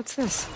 What's this?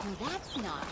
No, that's not.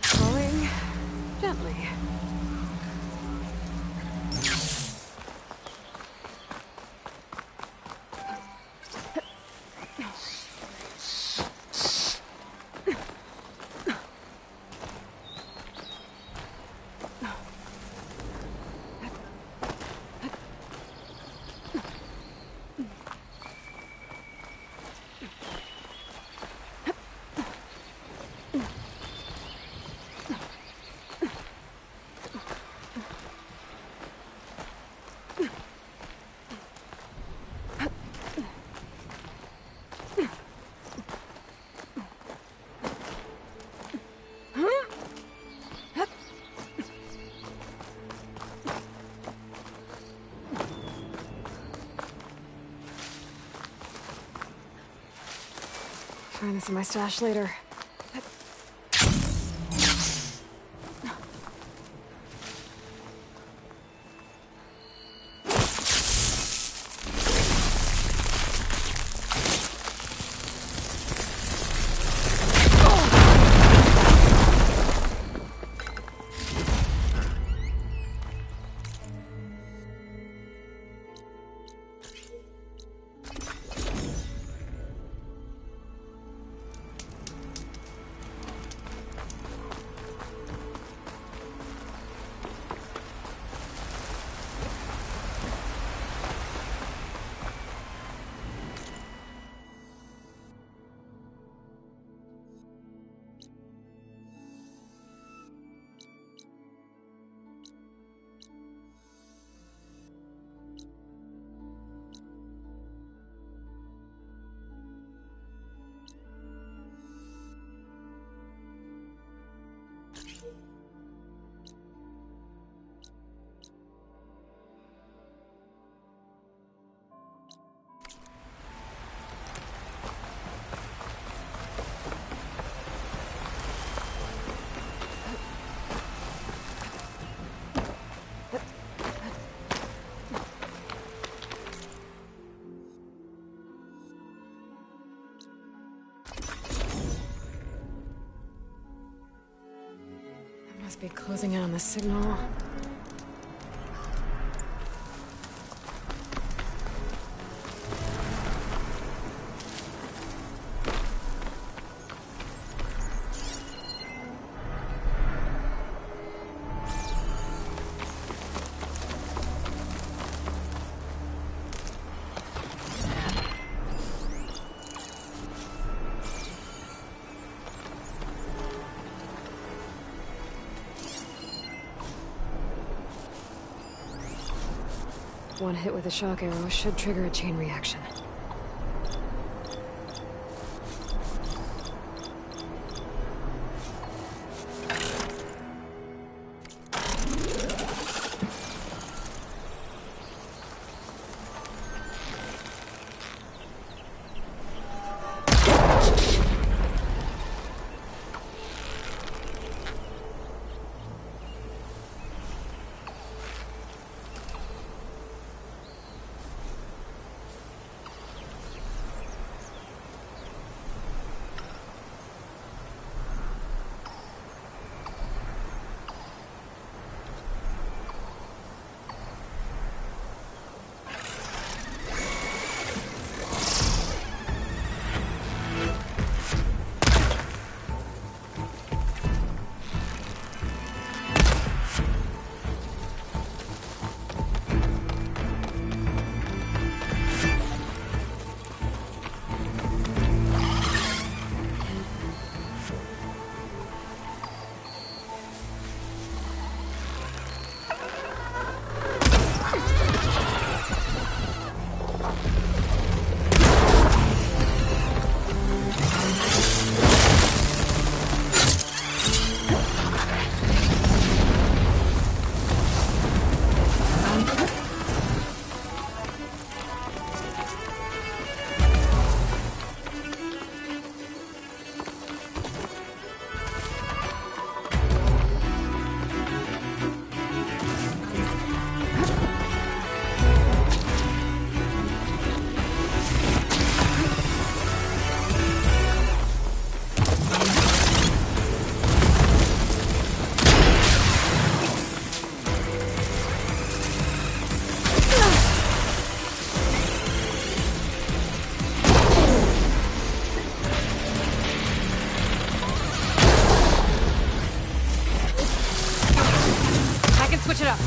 Falling gently. Find this in my stash later. Be closing in on the signal. One hit with a shock arrow should trigger a chain reaction. Switch it up.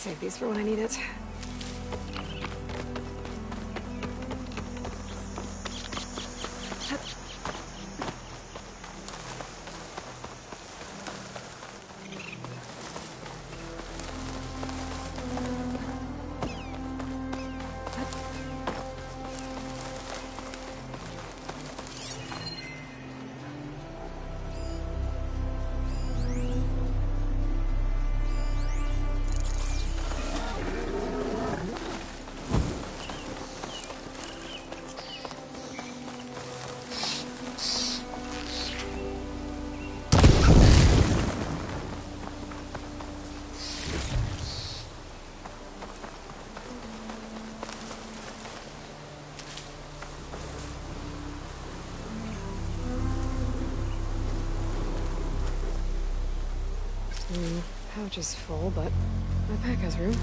Save these for when I need it. pouch is full, but my pack has room.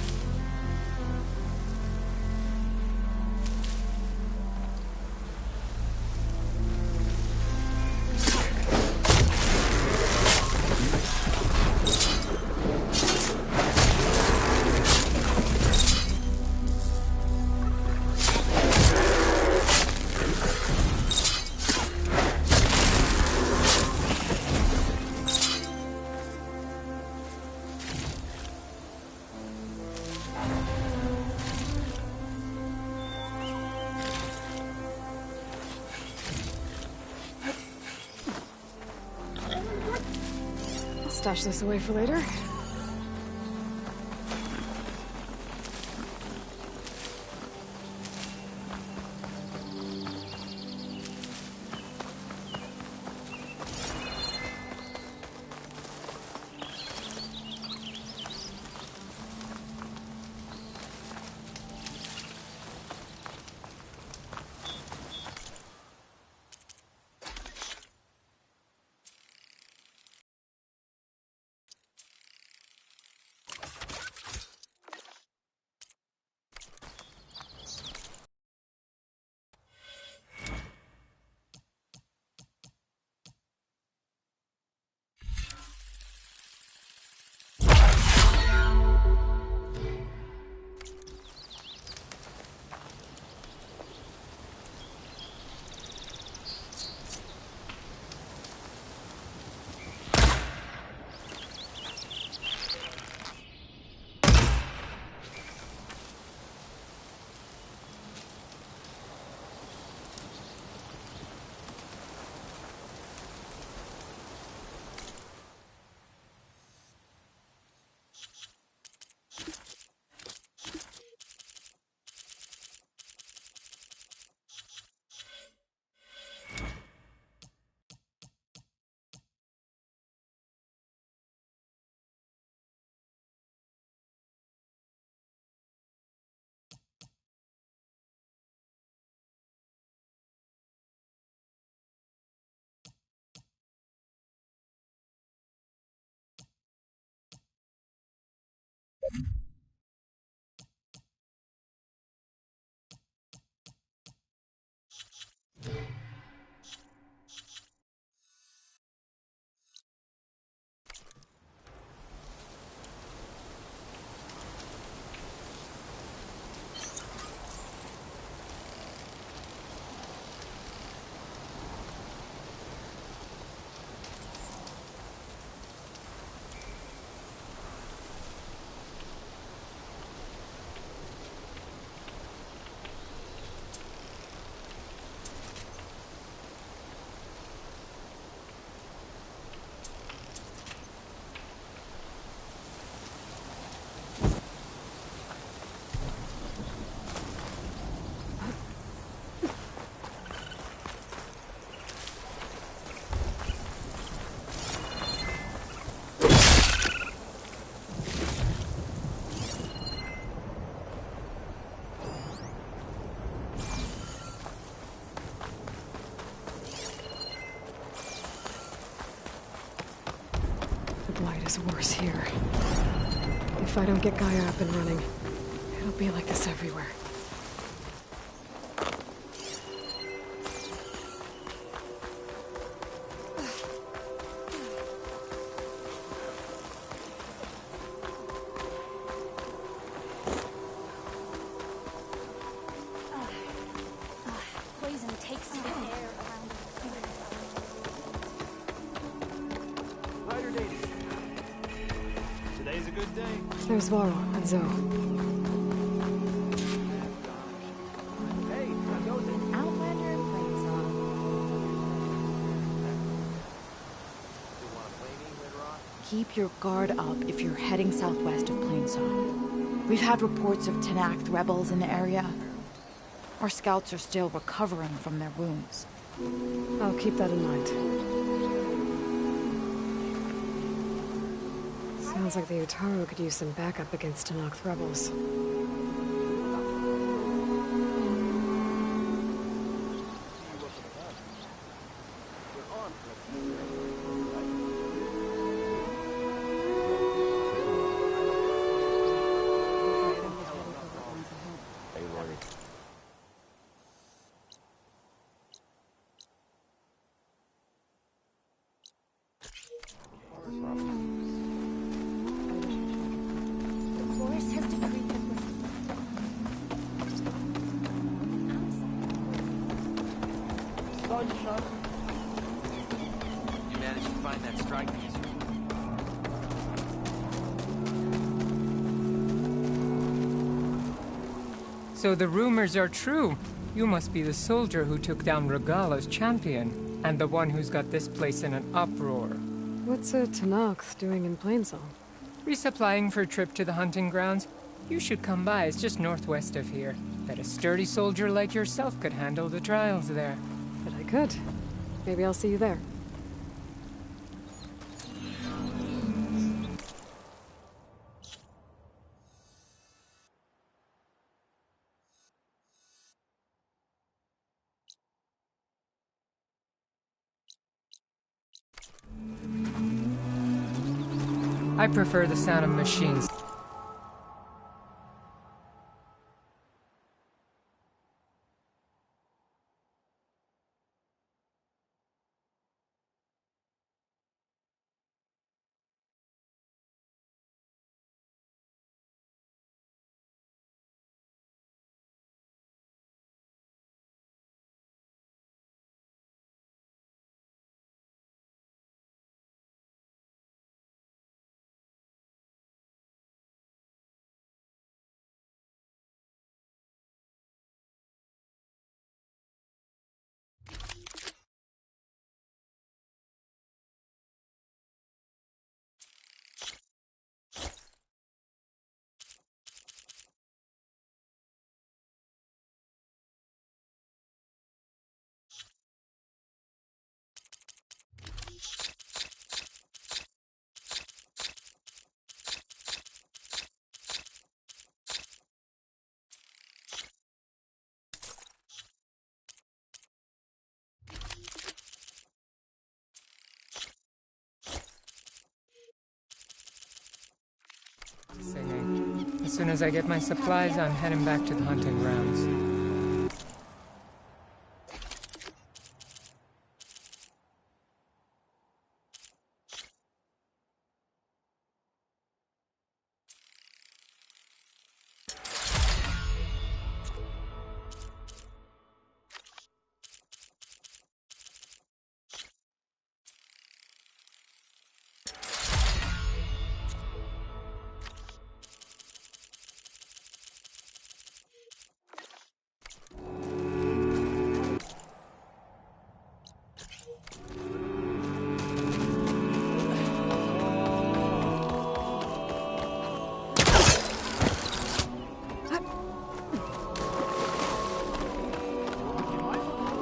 Stash this away for later. Blight is worse here. If I don't get Gaia up and running, it'll be like this everywhere. Poison takes the air around Rider Daisy. Today's a good day. There's Varro and Zoe. Hey, how goes it? Outlander and Plainsong. You wanna play me later on? Keep your guard up if you're heading southwest of Plainsong. We've had reports of Tenakth rebels in the area. Our scouts are still recovering from their wounds. I'll keep that in mind. Sounds like the Utaru could use some backup against Tenakth rebels. gunshot. You managed to find that strike piece. So the rumors are true. You must be the soldier who took down Regala's champion, and the one who's got this place in an uproar. What's a Tanakh doing in Plainsong? Resupplying for a trip to the hunting grounds? You should come by, it's just northwest of here. Bet a sturdy soldier like yourself could handle the trials there. But I could. Maybe I'll see you there. I prefer the sound of machines. Singing. As soon as I get my supplies, I'm heading back to the hunting grounds.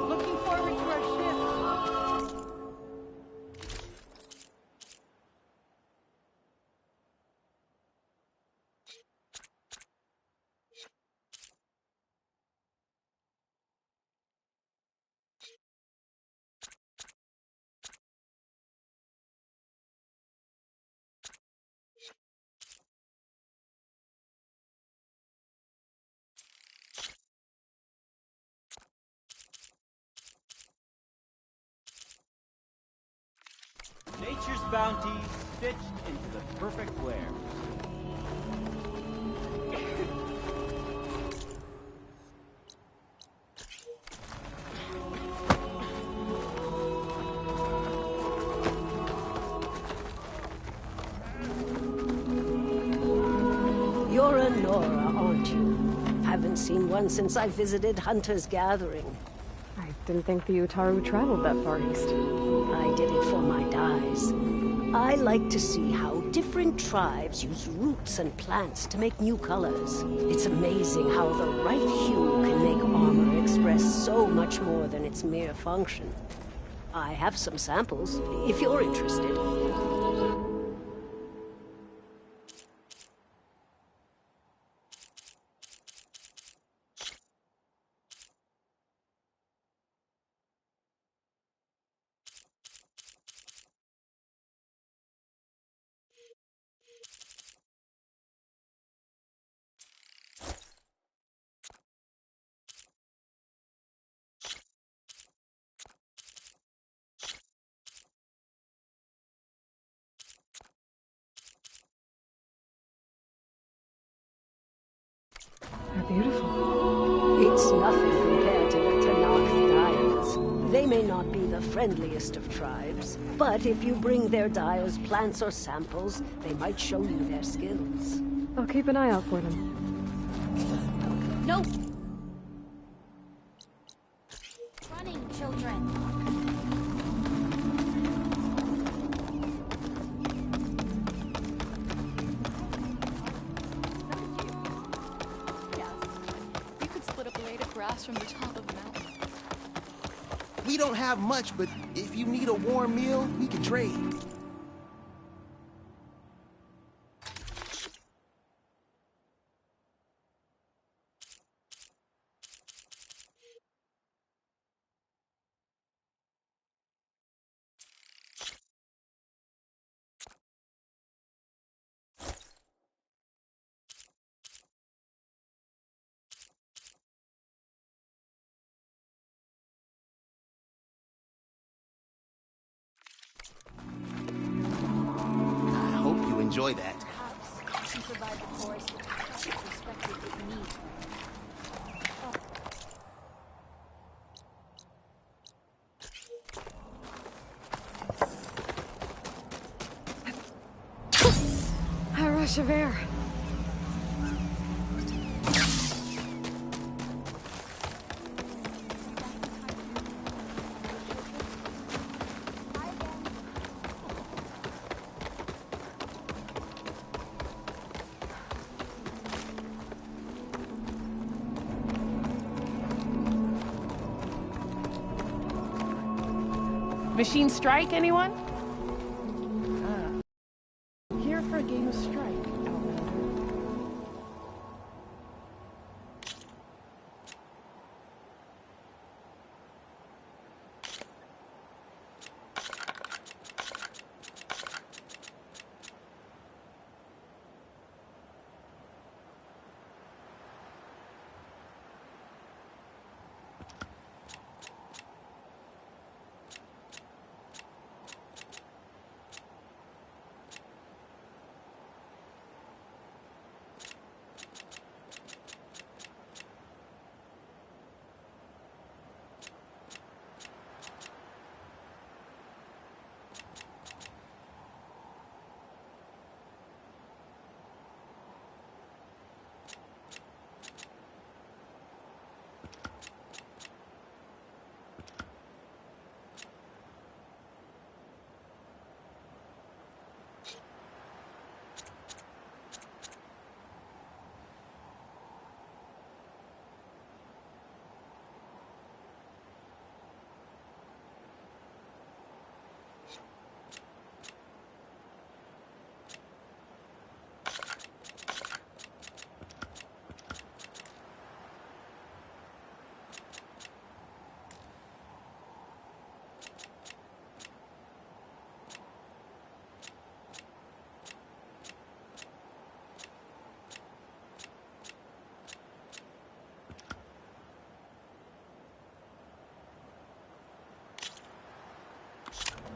Looking forward to our shift. Nature's bounty stitched into the perfect wear. You're a Nora, aren't you? Haven't seen one since I visited Hunter's Gathering. I didn't think the Utaru traveled that far east. I did it for my dyes. I like to see how different tribes use roots and plants to make new colors. It's amazing how the right hue can make armor express so much more than its mere function. I have some samples, if you're interested. They're beautiful. It's nothing compared to the Tanakh dyers. They may not be the friendliest of tribes, but if you bring their dyes, plants, or samples, they might show you their skills. I'll keep an eye out for them. No! Running, children. You could split a blade of grass from the top of a mountain. We don't have much, but if you need a warm meal, we can trade. I hope you enjoy that. Perhaps you can provide the forest with the perspective it needs. A rush of air. Machine strike, anyone? Here for a game of strike, Outlander.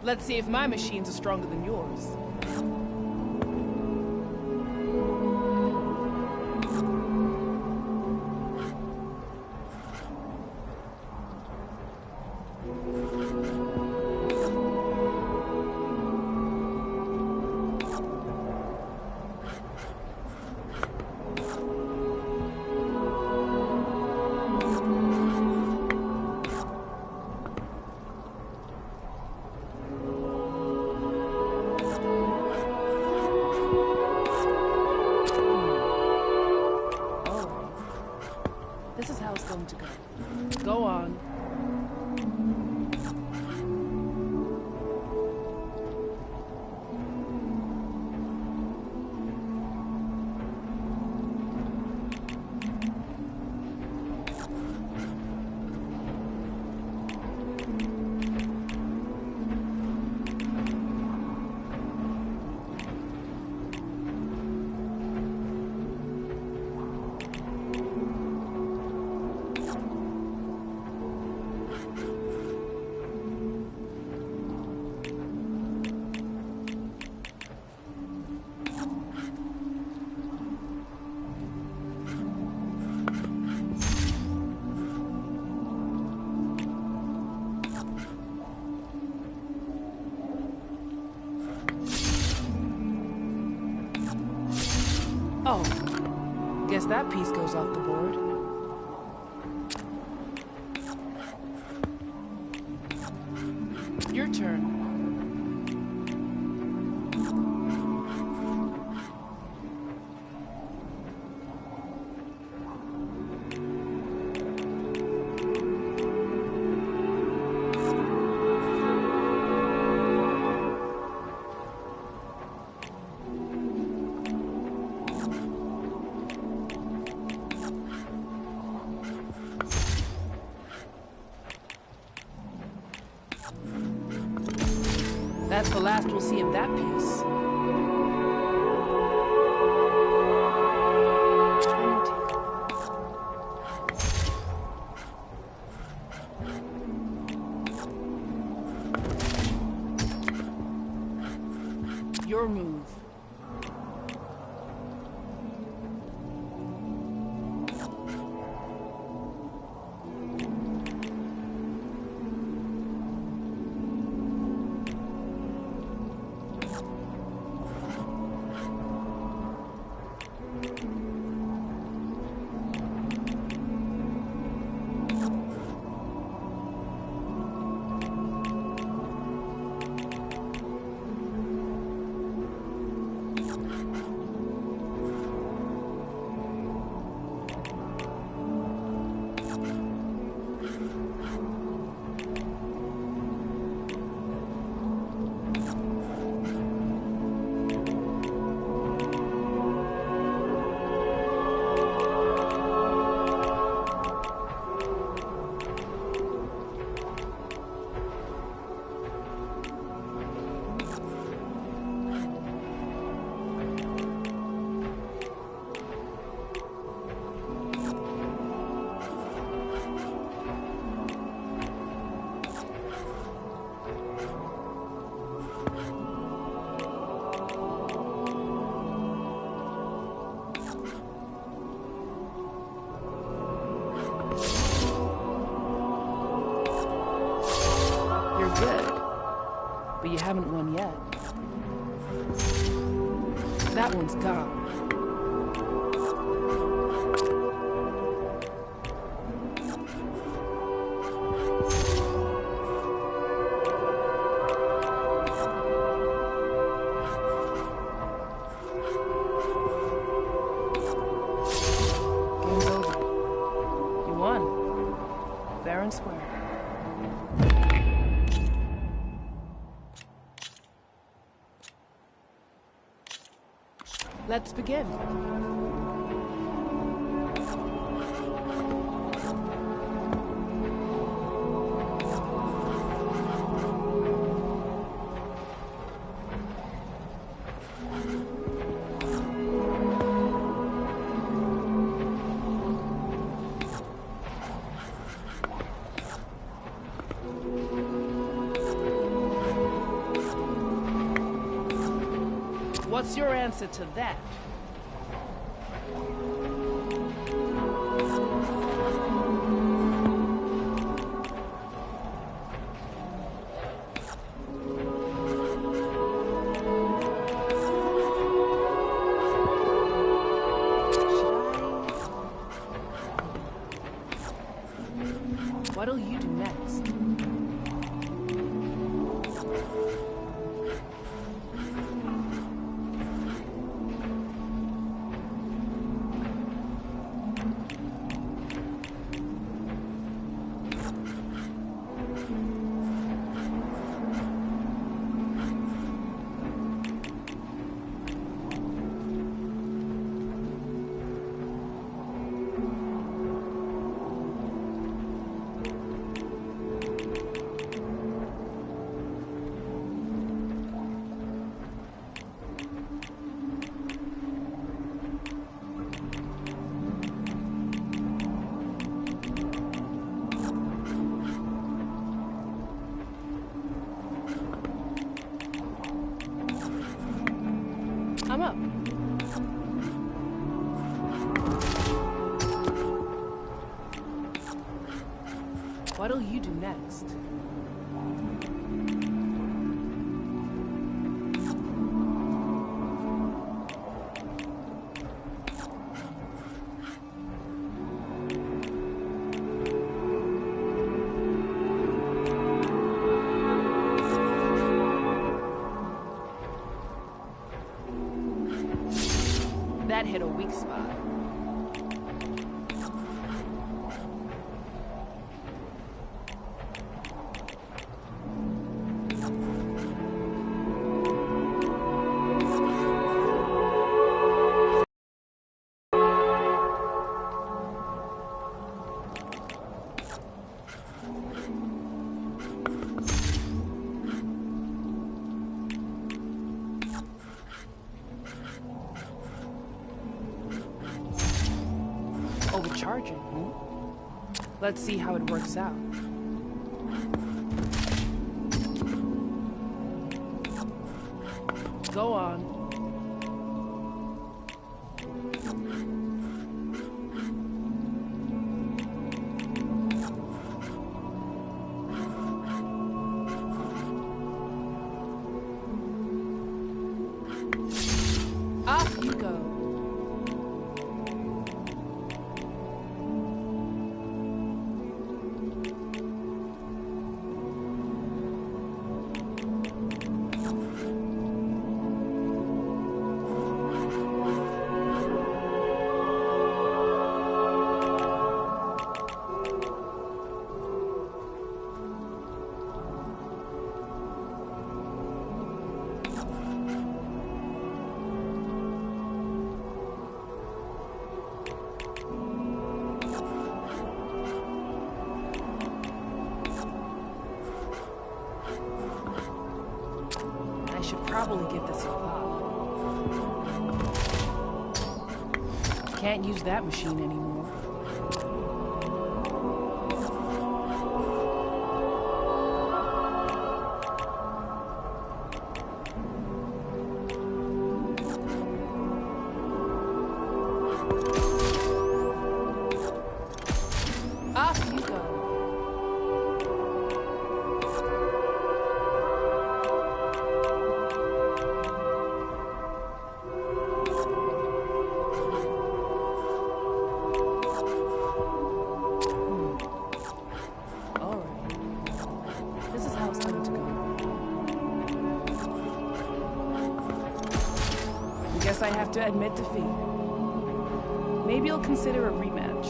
Let's see if my machines are stronger than yours. This is how it's going to go. Go on. Oh, guess that piece goes off the board. Your turn. That's the last we'll see of that piece. Your move. But you haven't won yet. That one's gone. Game's over. You won. Fair and square. Let's begin. What's your answer to that? What'll you do next? I'm up. What'll you do next? hit a weak spot. Overcharging. Let's see how it works out. Go on. Off you go. Probably get this a pop. Can't use that machine anymore. Off you go. Guess I have to admit defeat. Maybe I'll consider a rematch.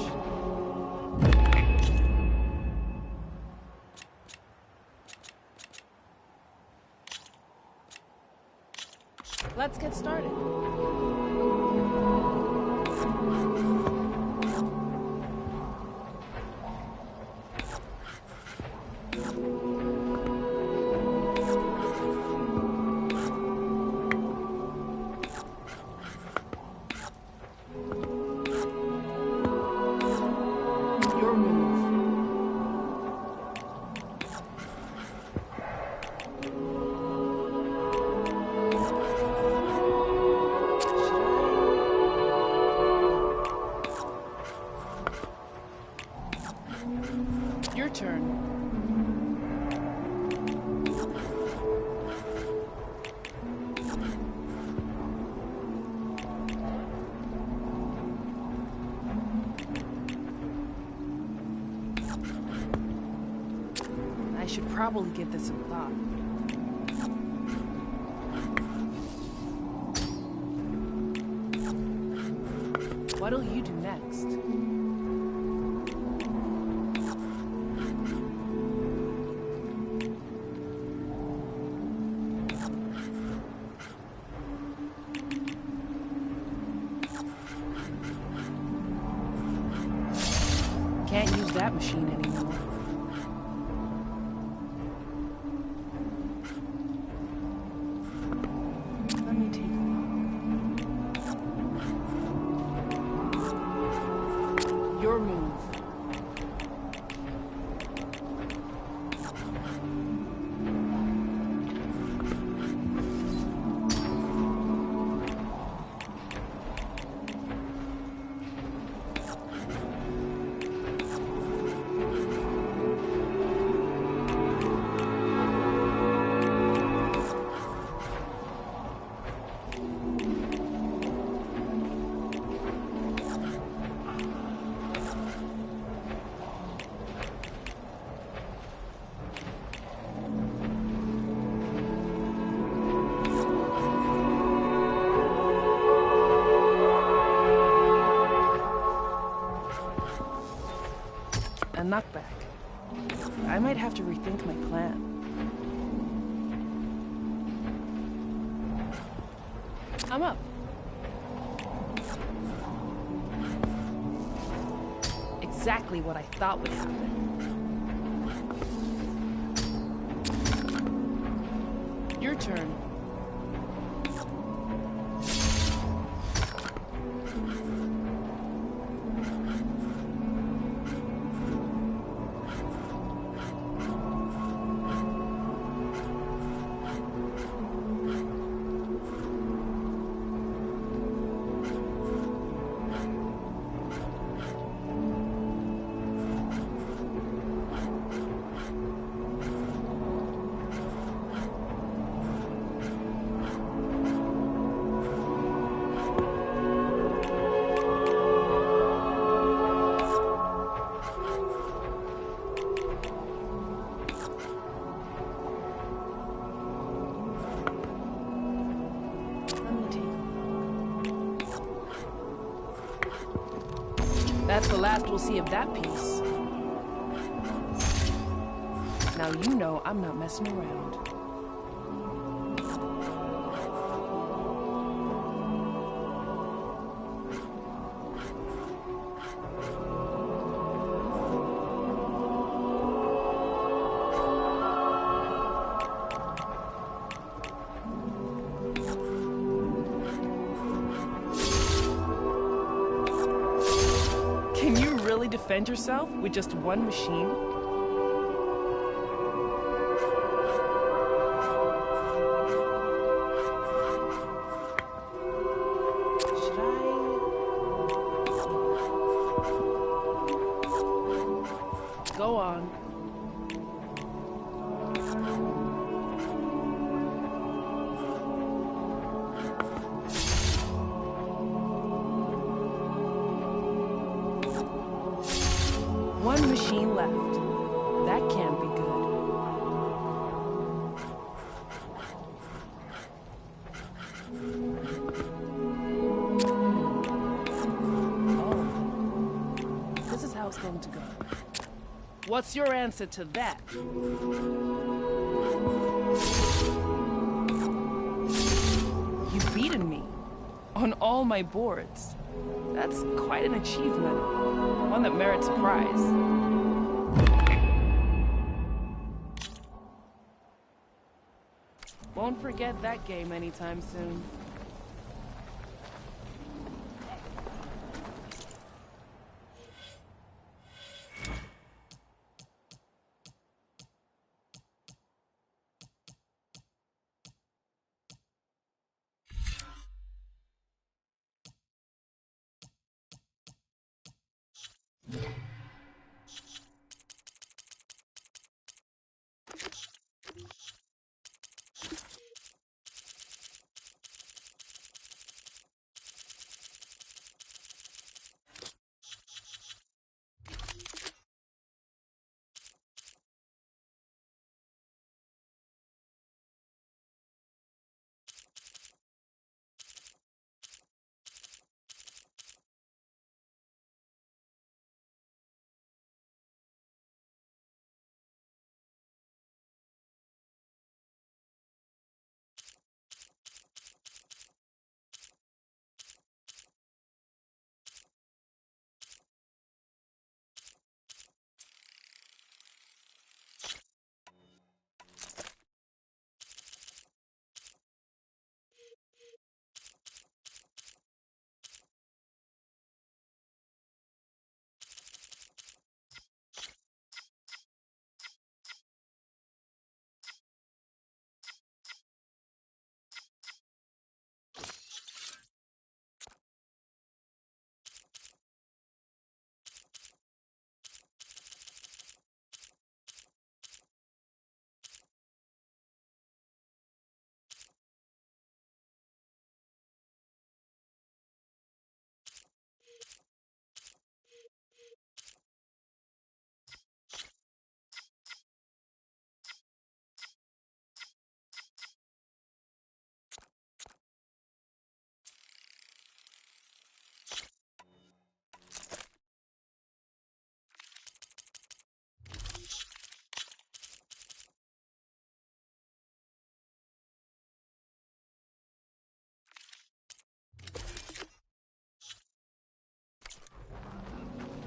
Let's get started. Your turn. I should probably give this some thought. What'll you do next? Can't use that machine anymore. Let me take a knockback. I might have to rethink my plan. I'm up. Exactly what I thought would happen. Your turn. That's the last we'll see of that piece. Now you know I'm not messing around. Can you really defend yourself with just one machine? Should I? Go on. One machine left. That can't be good. Oh. This is how it's going to go. What's your answer to that? You've beaten me. On all my boards. That's quite an achievement. One that merits a prize. Won't forget that game anytime soon.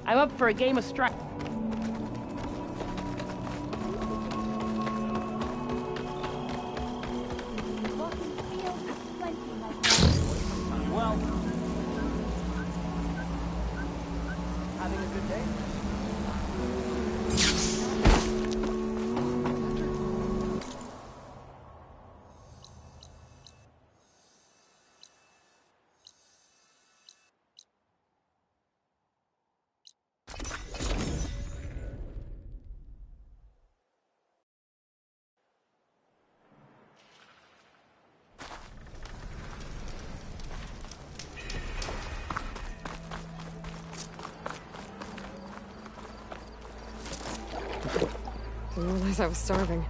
I'm up for a game of strike. Well, having a good day? Didn't realize I was starving.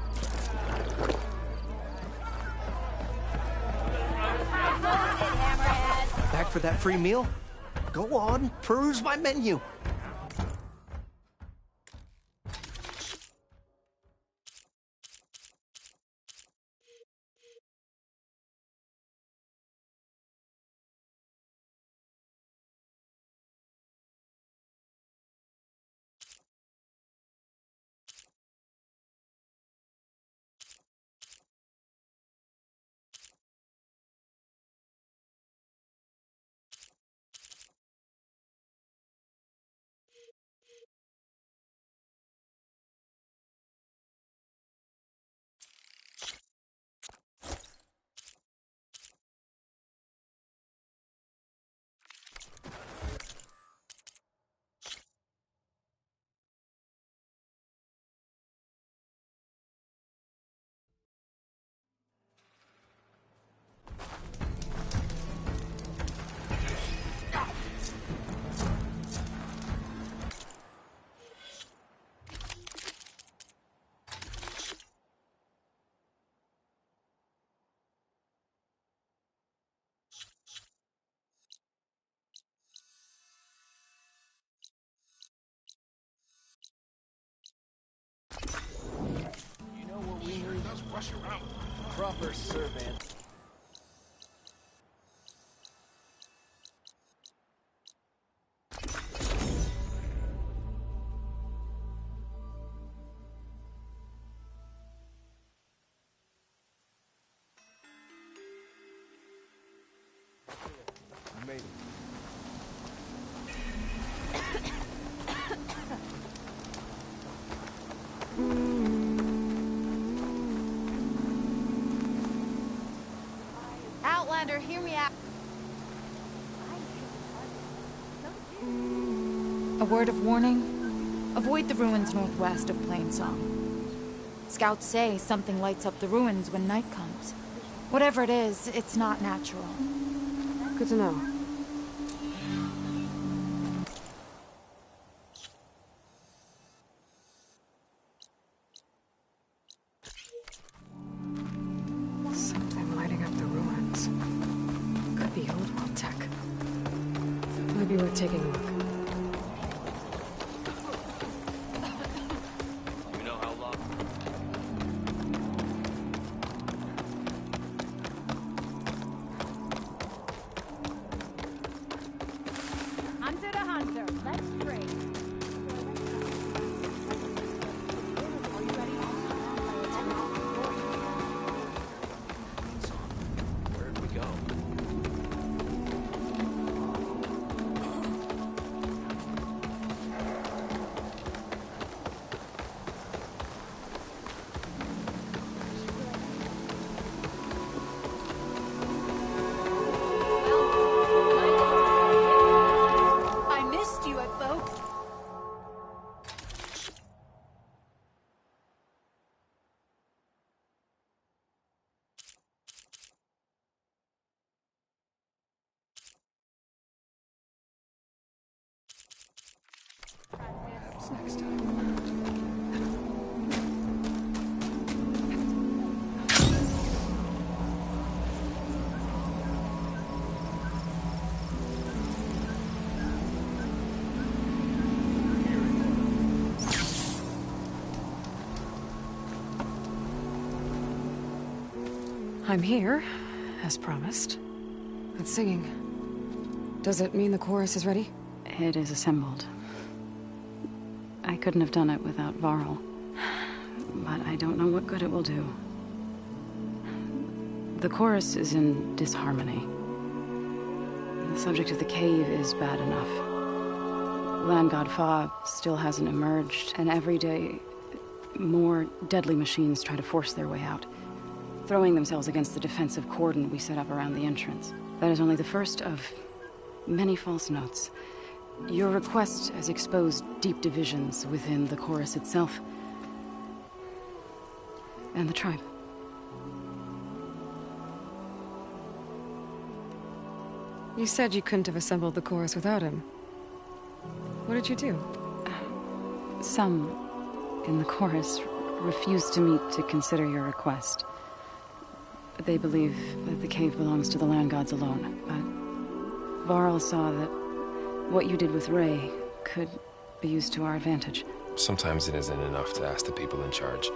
Back for that free meal? Go on, peruse my menu. Proper servant. You made it. Outlander, hear me out. A word of warning. Avoid the ruins northwest of Plainsong. Scouts say something lights up the ruins when night comes. Whatever it is, it's not natural. Good to know. Something lighting up the ruins. Could be old world tech. Might be worth taking a look. You know how long? Hunter to hunter, let's trade. Are you ready? Where'd we go? I missed you at both. Perhaps next time. I'm here, as promised. It's singing. Does it mean the chorus is ready? It is assembled. I couldn't have done it without Varl. But I don't know what good it will do. The chorus is in disharmony. The subject of the cave is bad enough. Land God Fa still hasn't emerged, and every day, more deadly machines try to force their way out, throwing themselves against the defensive cordon we set up around the entrance. That is only the first of many false notes. Your request has exposed deep divisions within the chorus itself and the tribe. You said you couldn't have assembled the chorus without him. What did you do? Some in the chorus refused to meet to consider your request. They believe that the cave belongs to the land gods alone, but Varl saw that what you did with Ray could be used to our advantage. Sometimes it isn't enough to ask the people in charge.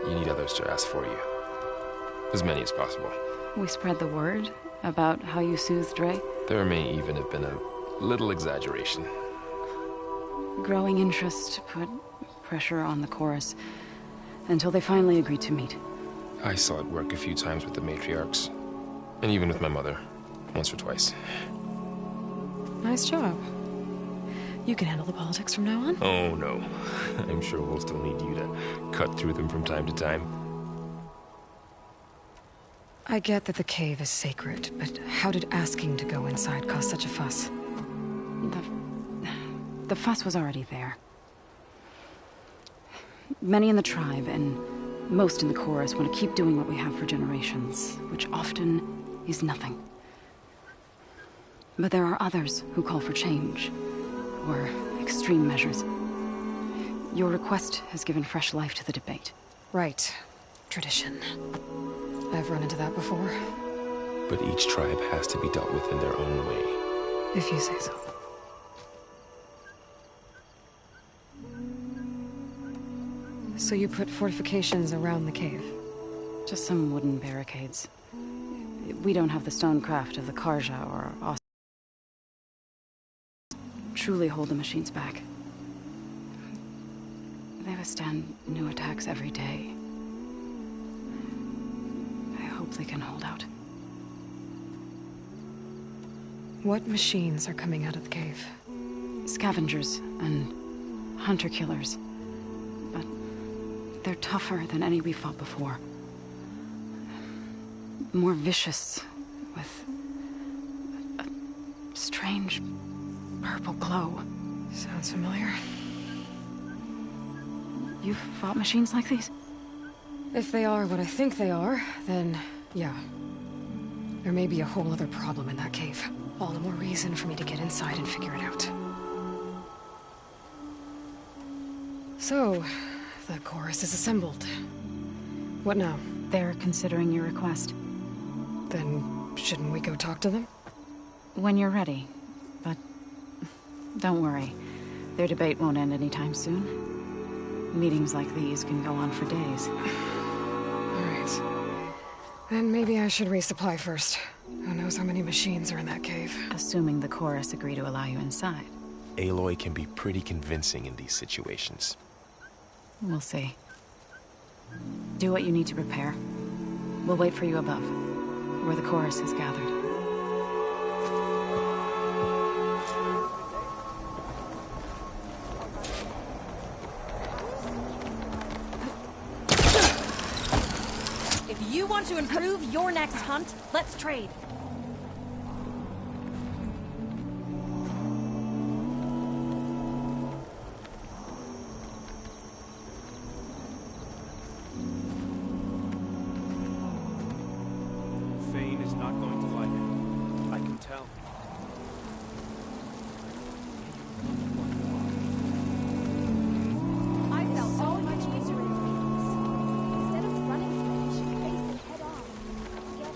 You need others to ask for you. As many as possible. We spread the word about how you soothed Ray. There may even have been a little exaggeration. Growing interest put pressure on the chorus until they finally agreed to meet. I saw it work a few times with the matriarchs. And even with my mother. Once or twice. Nice job. You can handle the politics from now on? Oh, no. I'm sure we'll still need you to cut through them from time to time. I get that the cave is sacred, but how did asking to go inside cause such a fuss? The fuss was already there. Many in the tribe, and most in the chorus, want to keep doing what we have for generations, which often is nothing. But there are others who call for change, or extreme measures. Your request has given fresh life to the debate. Right. Tradition. I've run into that before. But each tribe has to be dealt with in their own way. If you say so. So you put fortifications around the cave? Just some wooden barricades. We don't have the stonecraft of the Karja or Os truly hold the machines back. They withstand new attacks every day. I hope they can hold out. What machines are coming out of the cave? Scavengers and hunter-killers. But they're tougher than any we fought before. More vicious, with a strange purple glow. Sounds familiar. You've fought machines like these? If they are what I think they are, then yeah. There may be a whole other problem in that cave. All the more reason for me to get inside and figure it out. So, the chorus is assembled. What now? They're considering your request. Then, shouldn't we go talk to them? When you're ready. But don't worry. Their debate won't end anytime soon. Meetings like these can go on for days. Alright. Then maybe I should resupply first. Who knows how many machines are in that cave? Assuming the chorus agree to allow you inside. Aloy can be pretty convincing in these situations. We'll see. Do what you need to prepare. We'll wait for you above, where the chorus is gathered. If you want to improve your next hunt, let's trade. Thane is not going to like it. I can tell. I felt so much misery in things. Instead of running from it, she faced it head on. Yet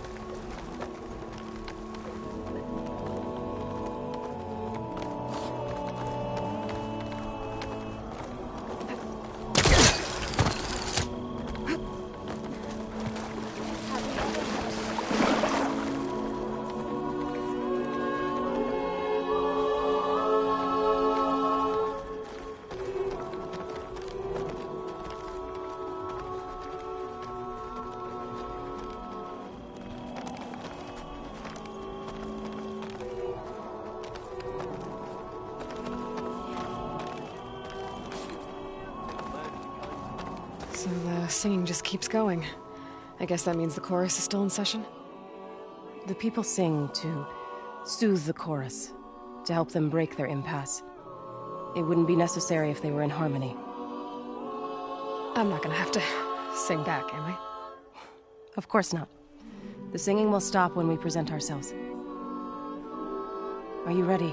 singing just keeps going. I guess that means the chorus is still in session? The people sing to soothe the chorus, to help them break their impasse. It wouldn't be necessary if they were in harmony. I'm not gonna have to sing back, am I? Of course not. The singing will stop when we present ourselves. Are you ready?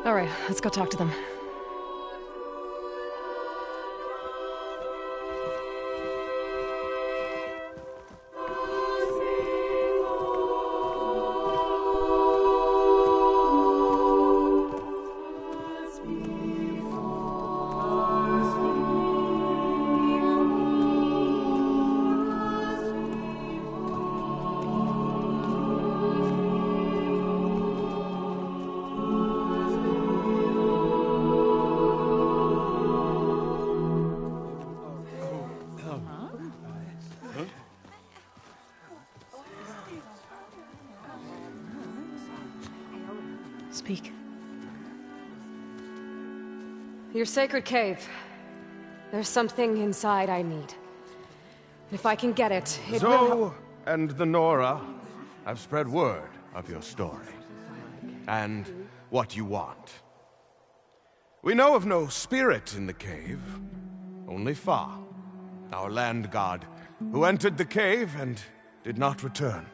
All right, let's go talk to them. Speak. Your sacred cave. There's something inside I need. If I can get it, it will Zoe and the Nora have spread word of your story. And what you want. We know of no spirit in the cave. Only Fa, our land god, who entered the cave and did not return.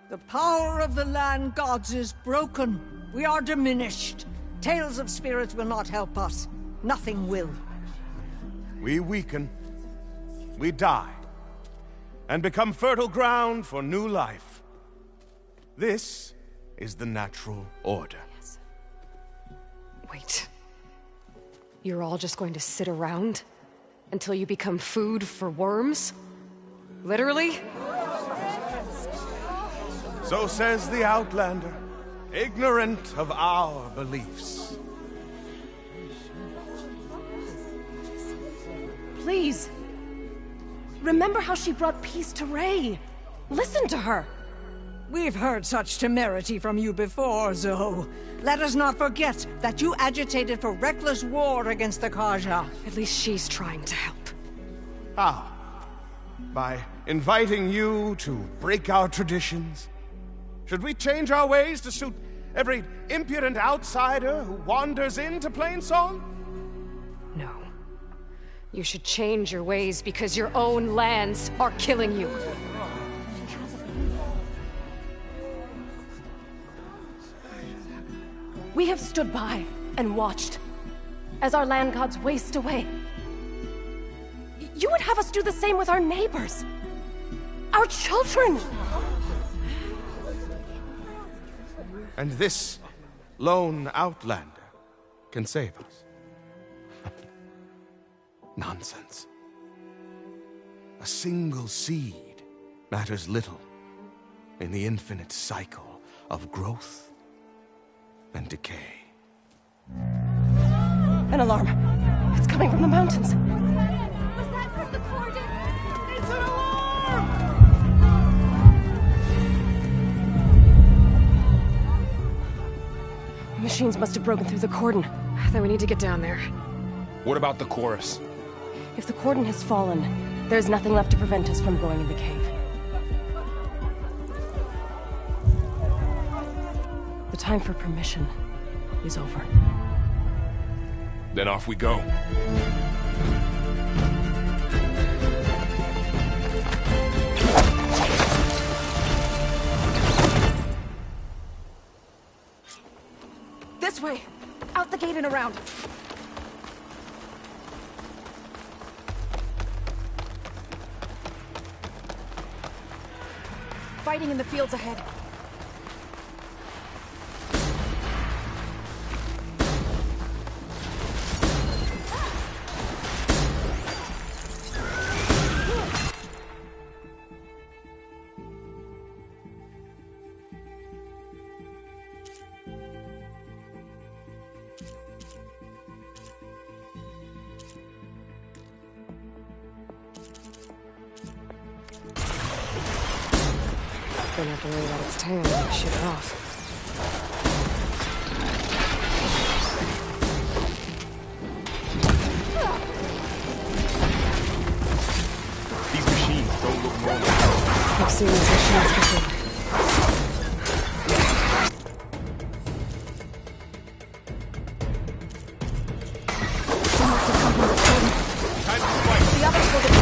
The power of the land gods is broken. We are diminished. Tales of spirits will not help us. Nothing will. We weaken. We die. And become fertile ground for new life. This is the natural order. Yes. Wait. You're all just going to sit around until you become food for worms? Literally? So says the Outlander, ignorant of our beliefs. Please. Remember how she brought peace to Ray. Listen to her. We've heard such temerity from you before, Zoe. Let us not forget that you agitated for reckless war against the Kaja. At least she's trying to help. How? By inviting you to break our traditions? Should we change our ways to suit every impudent outsider who wanders into Plainsong? No. You should change your ways because your own lands are killing you. We have stood by and watched as our land gods waste away. You would have us do the same with our neighbors, our children. And this lone outlander can save us. Nonsense. A single seed matters little in the infinite cycle of growth and decay. An alarm. It's coming from the mountains. Was that from the cordon? It's an alarm! Machines must have broken through the cordon. Then we need to get down there. What about the chorus? If the cordon has fallen, there's nothing left to prevent us from going in the cave. The time for permission is over. Then off we go. This way! Out the gate and around! Fighting in the fields ahead. Don't have to worry about its tail. Shit it off. seen these machines before. The others will get.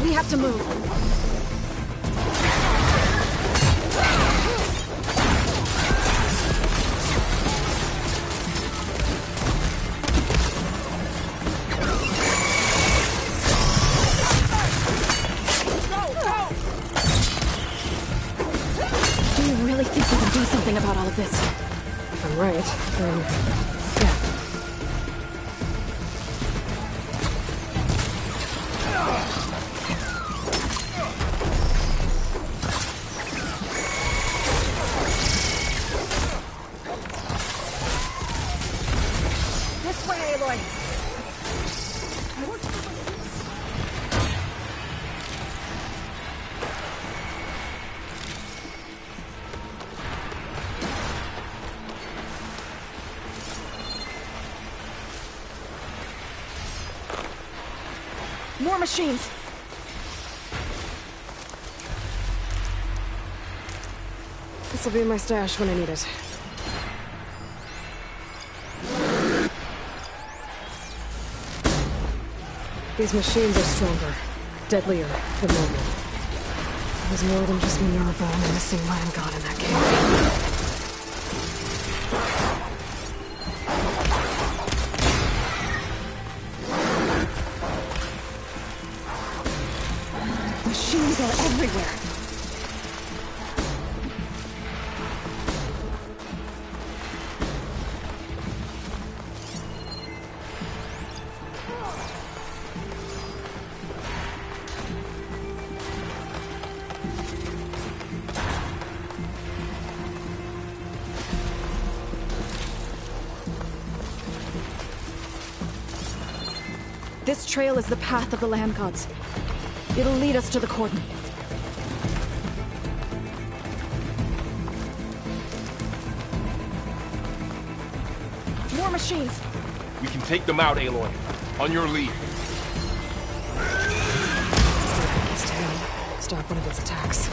We have to move. Do you really think we can do something about all of this? If I'm right, then yeah. This way, Aloy. More machines! This'll be in my stash when I need it. These machines are stronger, deadlier than normal. There's more than just Minerva and a missing land god in that cave. Machines are everywhere! This trail is the path of the land gods. It'll lead us to the cordon. More machines! We can take them out, Aloy. On your lead. Its tail. Stop one of its attacks.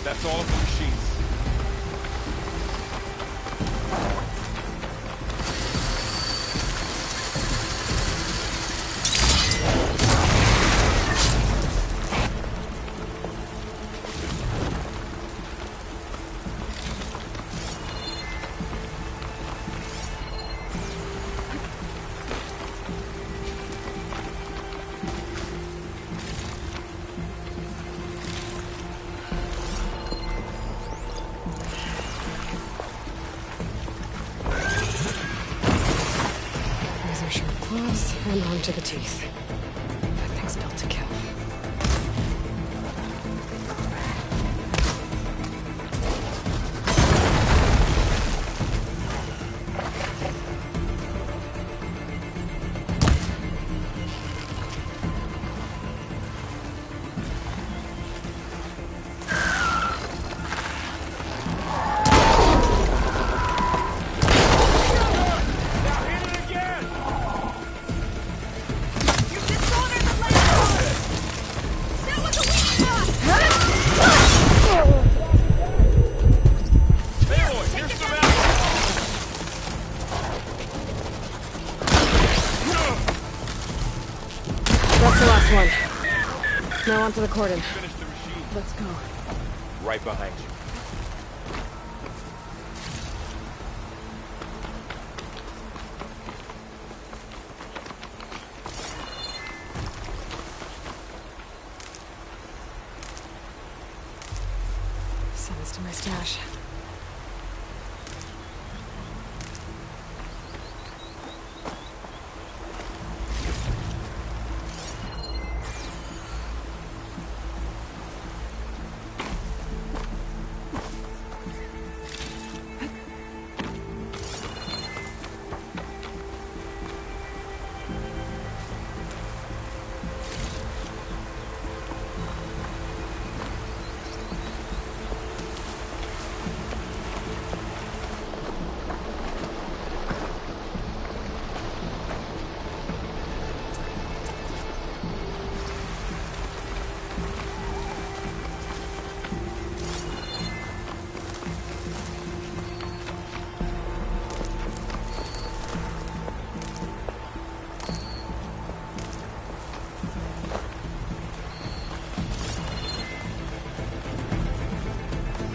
That's all of the machines. Claws and onto the teeth. That thing's built to kill. You Now onto the cordon. Finish the machine. Let's go. Right behind you. Send this to my stash.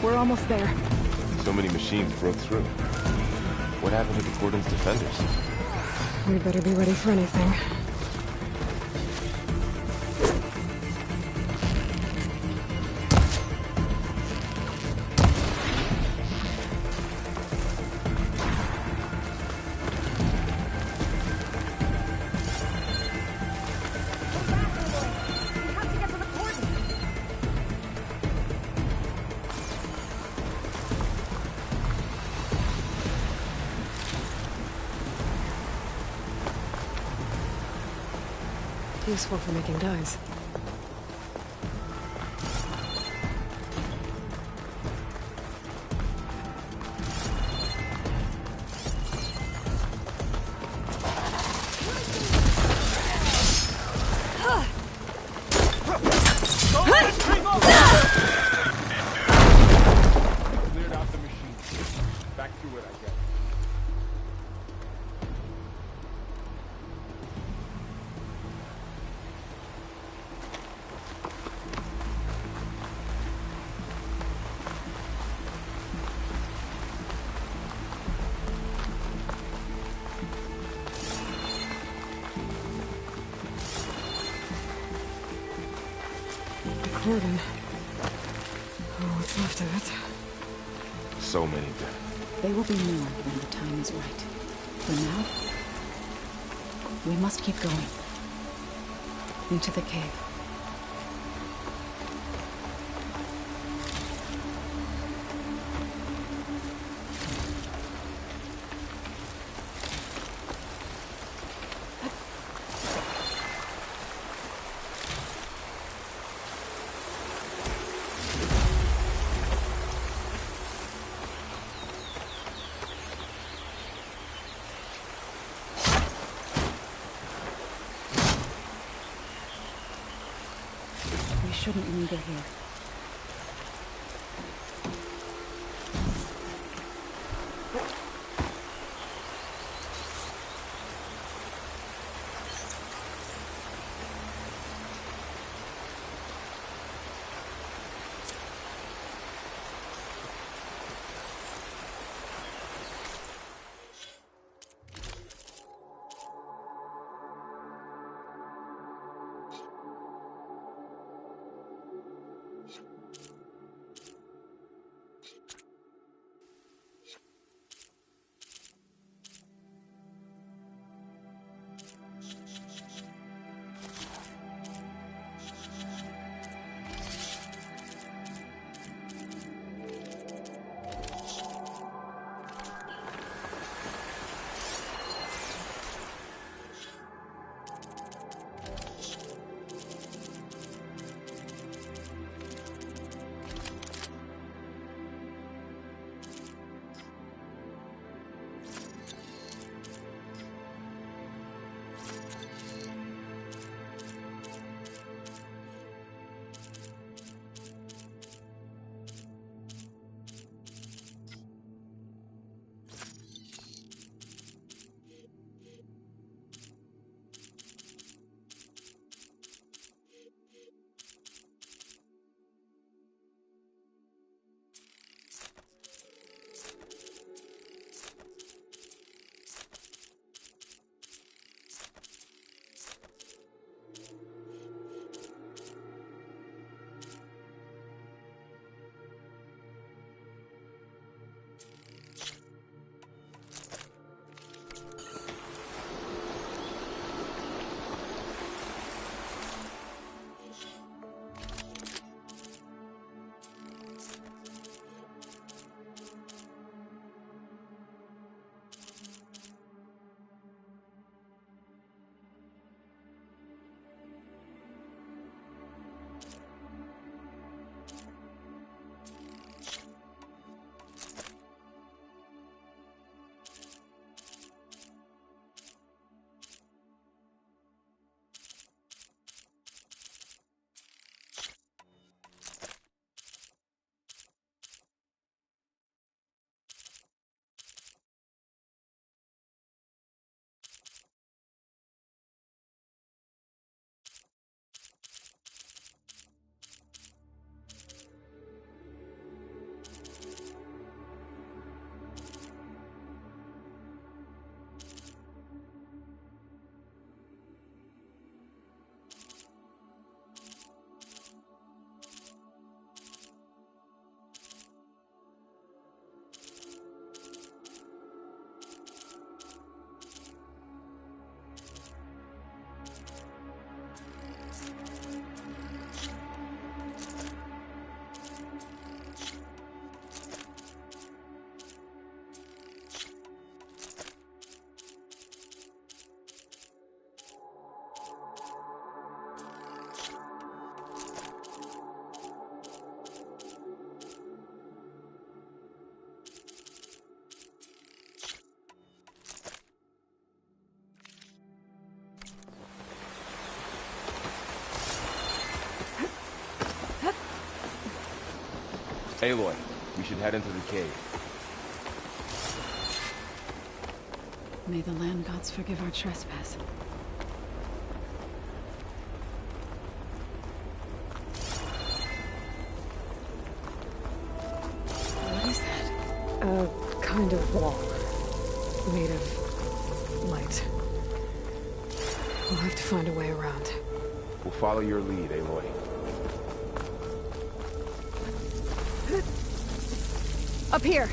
We're almost there. So many machines broke through. What happened to the cordon's defenders? We better be ready for anything. Useful for making dyes. Cleared out the machine. Back to it, I guess. Cordon. Oh, what's left of it? So many dead. They will be more when the time is right. For now, we must keep going. Into the cave. We shouldn't linger here. Aloy, we should head into the cave. May the land gods forgive our trespass. What is that? A kind of wall. Made of light. We'll have to find a way around. We'll follow your lead, Aloy. Up here!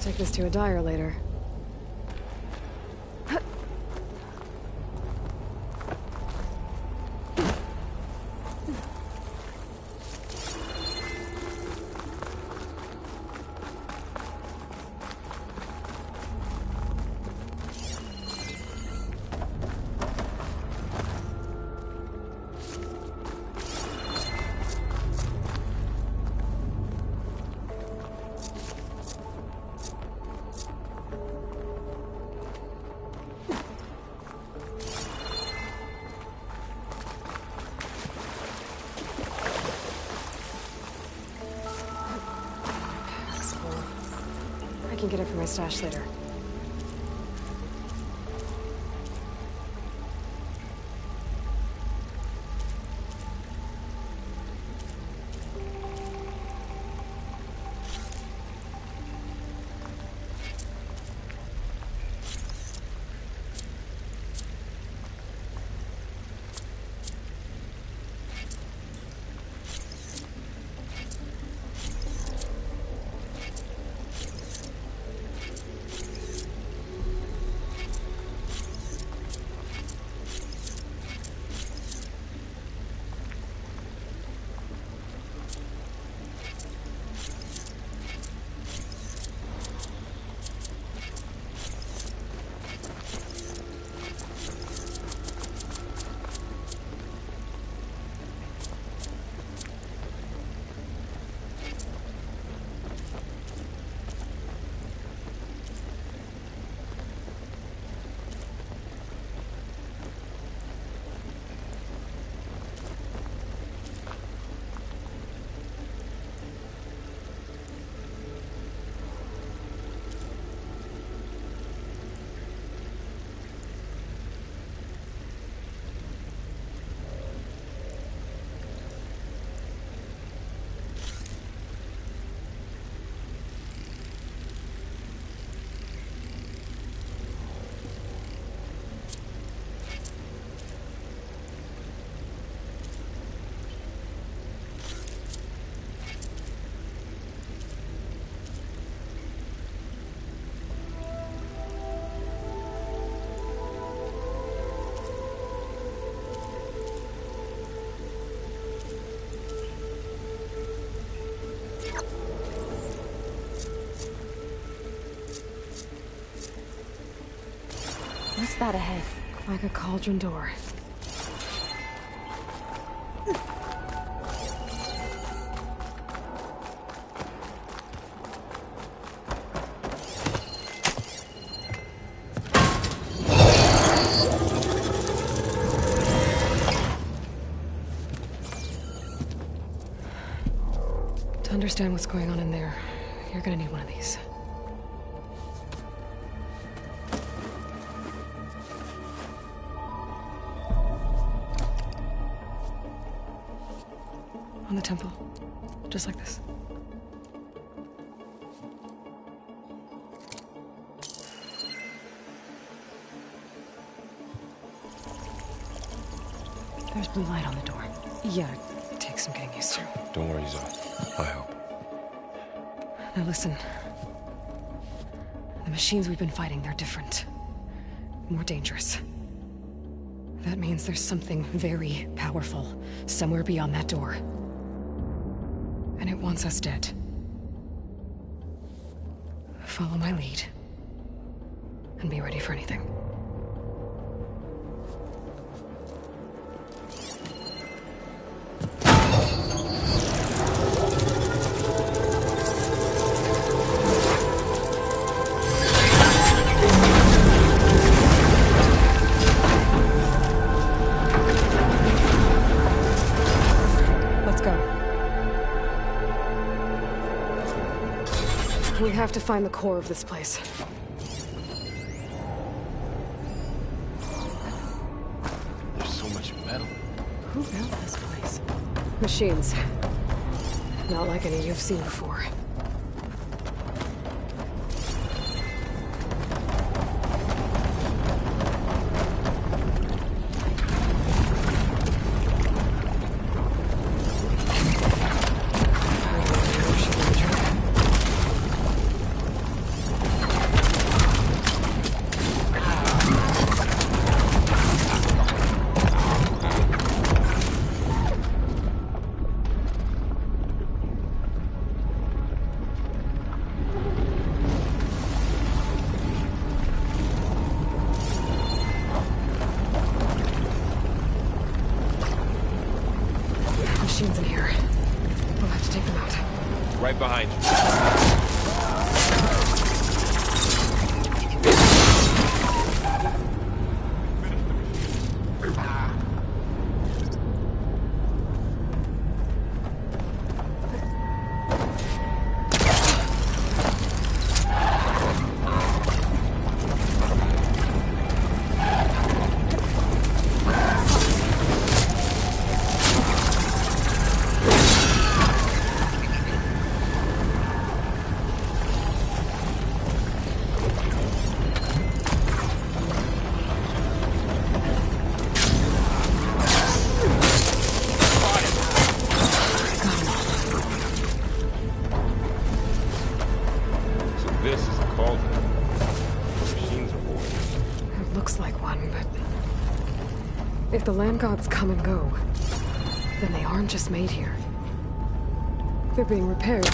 Take this to a dyer later. I can get it from my stash later. What's that ahead? Like a cauldron door. To understand what's going on in there, you're gonna need one of these. On the temple. Just like this. There's blue light on the door. Yeah, it takes some getting used to. Don't worry, Zoe. I help. Now listen. The machines we've been fighting, they're different. More dangerous. That means there's something very powerful somewhere beyond that door. And it wants us dead. Follow my lead. And be ready for anything. have to find the core of this place. There's so much metal. Who built this place? Machines. Not like any you've seen before. Machines in here. We'll have to take them out. Right behind you. This is a cauldron. Machines are born. It looks like one, but... if the land gods come and go, then they aren't just made here. They're being repaired, too.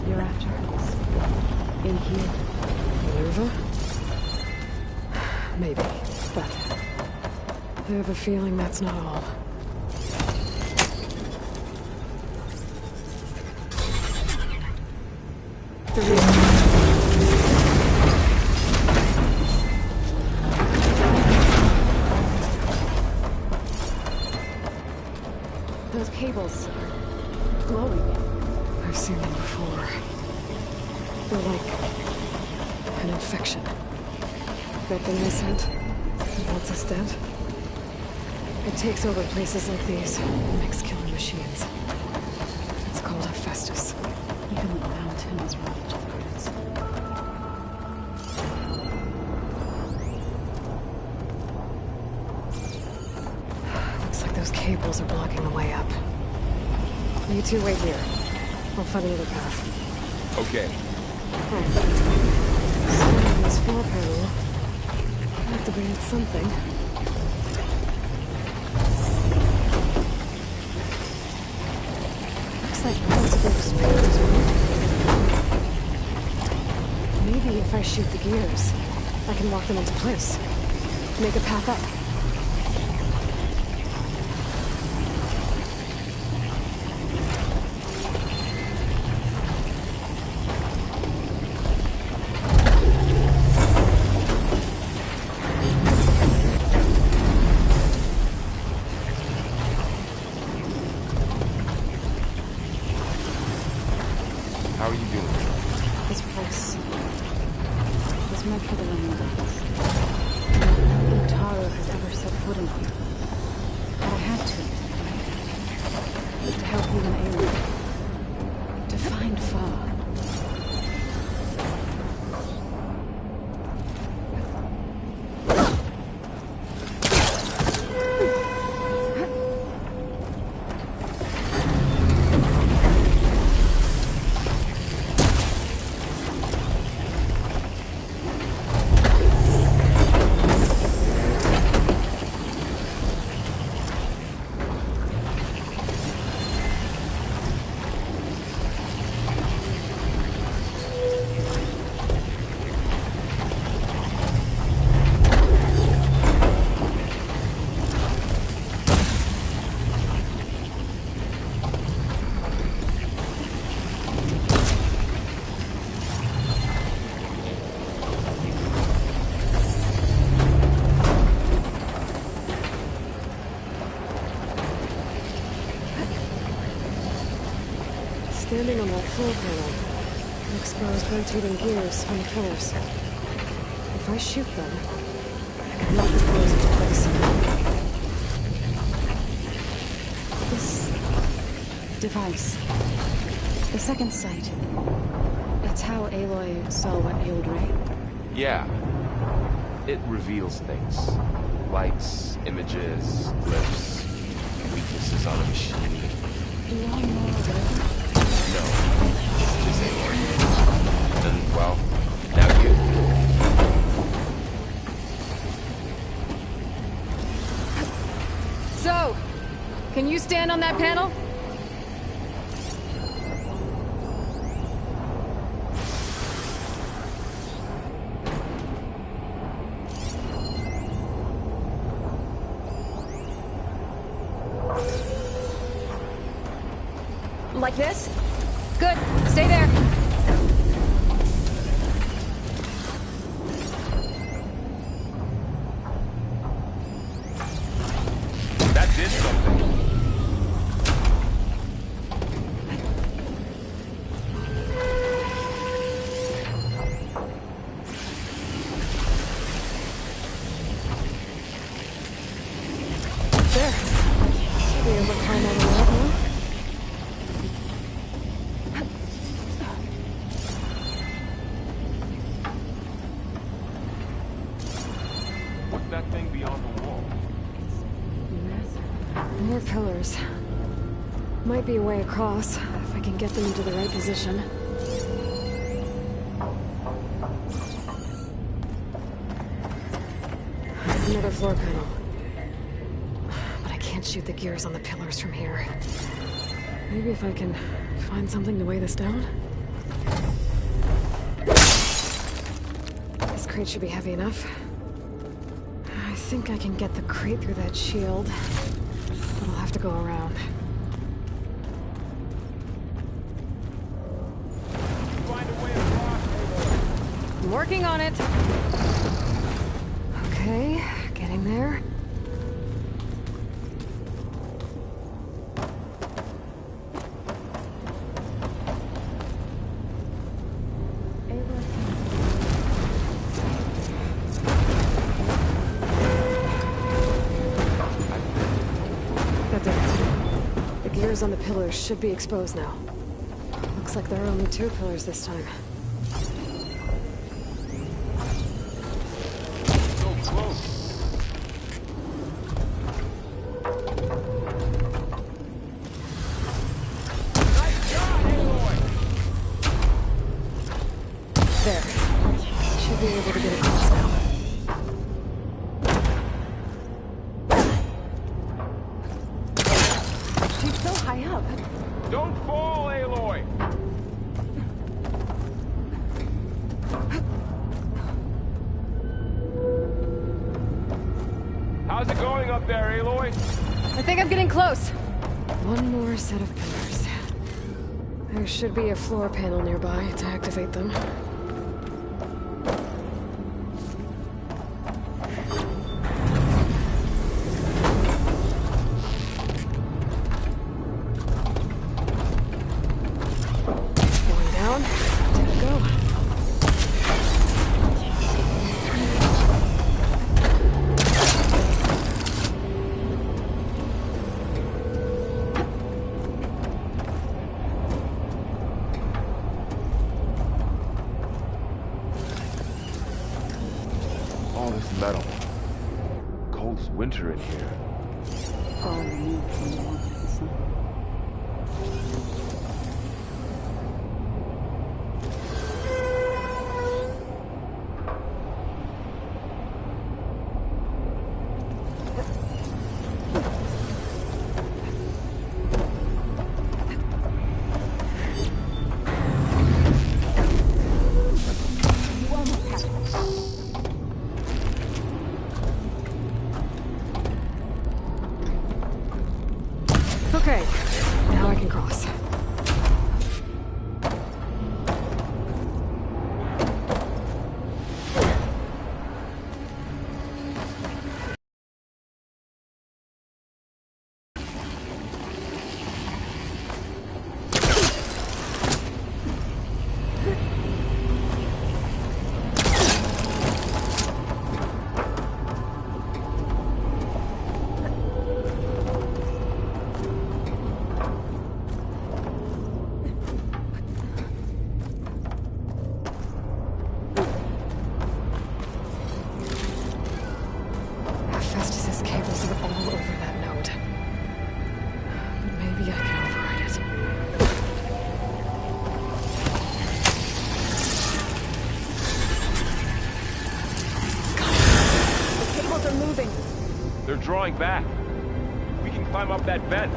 You're after. In here. Minerva? Maybe, but... I have a feeling that's not all. Those cables are glowing. I've seen them before. They're like an infection. That thing they sent, it wants us dead. It takes over places like these, makes killing machines. It's called Hephaestus. Even the mountain is rotted to the roots. Looks like those cables are blocking the way up. You two wait here. I'll find another path. Okay. So, this floor panel activated something. Looks like multiple speakers. Maybe if I shoot the gears, I can lock them into place. Make a path up. How are you doing? This place was meant for the land gods. No Taro has ever set foot in here. But I had to help you and Aloy. To find Fa. Standing on that floor panel, exposed rotating gears on the pillars. If I shoot them, I can lock the pillars into place. This device, the second sight, that's how Aloy saw what ailed Ray? Yeah. It reveals things. Lights, images, glyphs, weaknesses on a machine. Do you all know about it? No. Just Aloy. And, well, now you. So, can you stand on that panel? Like this? Good. Stay there. That did something. There. Should be able to climb all the way up now. What's that thing beyond the wall? More pillars. Might be a way across, if I can get them into the right position. Another floor panel. But I can't shoot the gears on the pillars from here. Maybe if I can find something to weigh this down? This crate should be heavy enough. I think I can get the crate through that shield. But I'll have to go around. Find a way across. I'm working on it. Okay, getting there. That did it. The gears on the pillars should be exposed now. Looks like there are only 2 pillars this time. So close. Nice shot, Aloy! There. Should be able to get across now. She's so high up. Don't fall, Aloy! How's it going up there, Aloy? I think I'm getting close. One more set of pillars. There should be a floor panel nearby to activate them. Going down. There we go. All this metal. Cold as winter in here. Okay, now I can cross. are moving. They're drawing back. We can climb up that vent.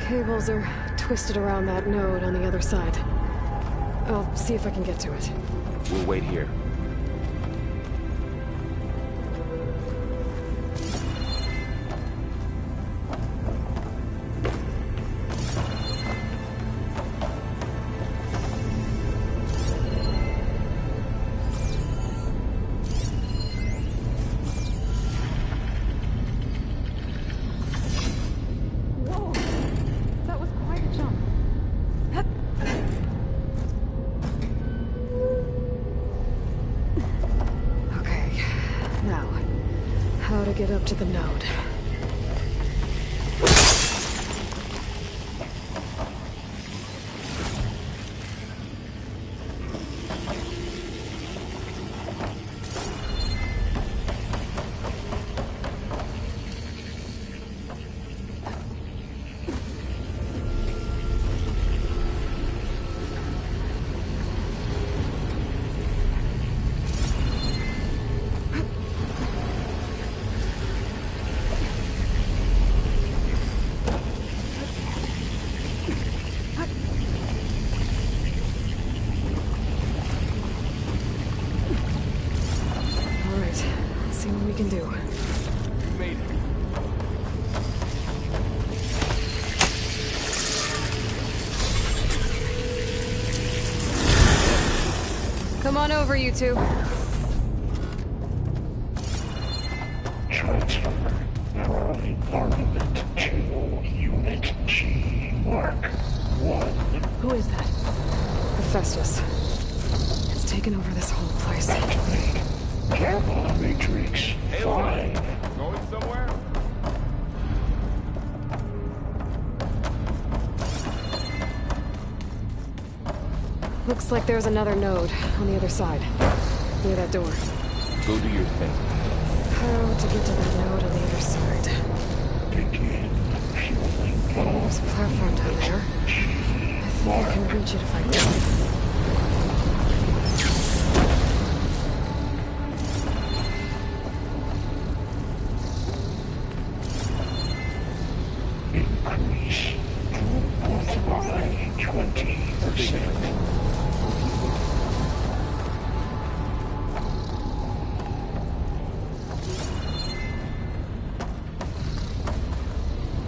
Cables are twisted around that node on the other side. I'll see if I can get to it. We'll wait here. Get up to the node. Come on over, you two. Transfer Prime Armament to Unit G, Mark 1. Who is that? Hephaestus. It's taken over this whole place. Activate Gamma Matrix 5. Going somewhere? Looks like there's another node on the other side, near that door. Go do your thing. How to get to that node on the other side? Begin fueling There's a platform down there. I think I can reach it if I go. increase throughput by 20%.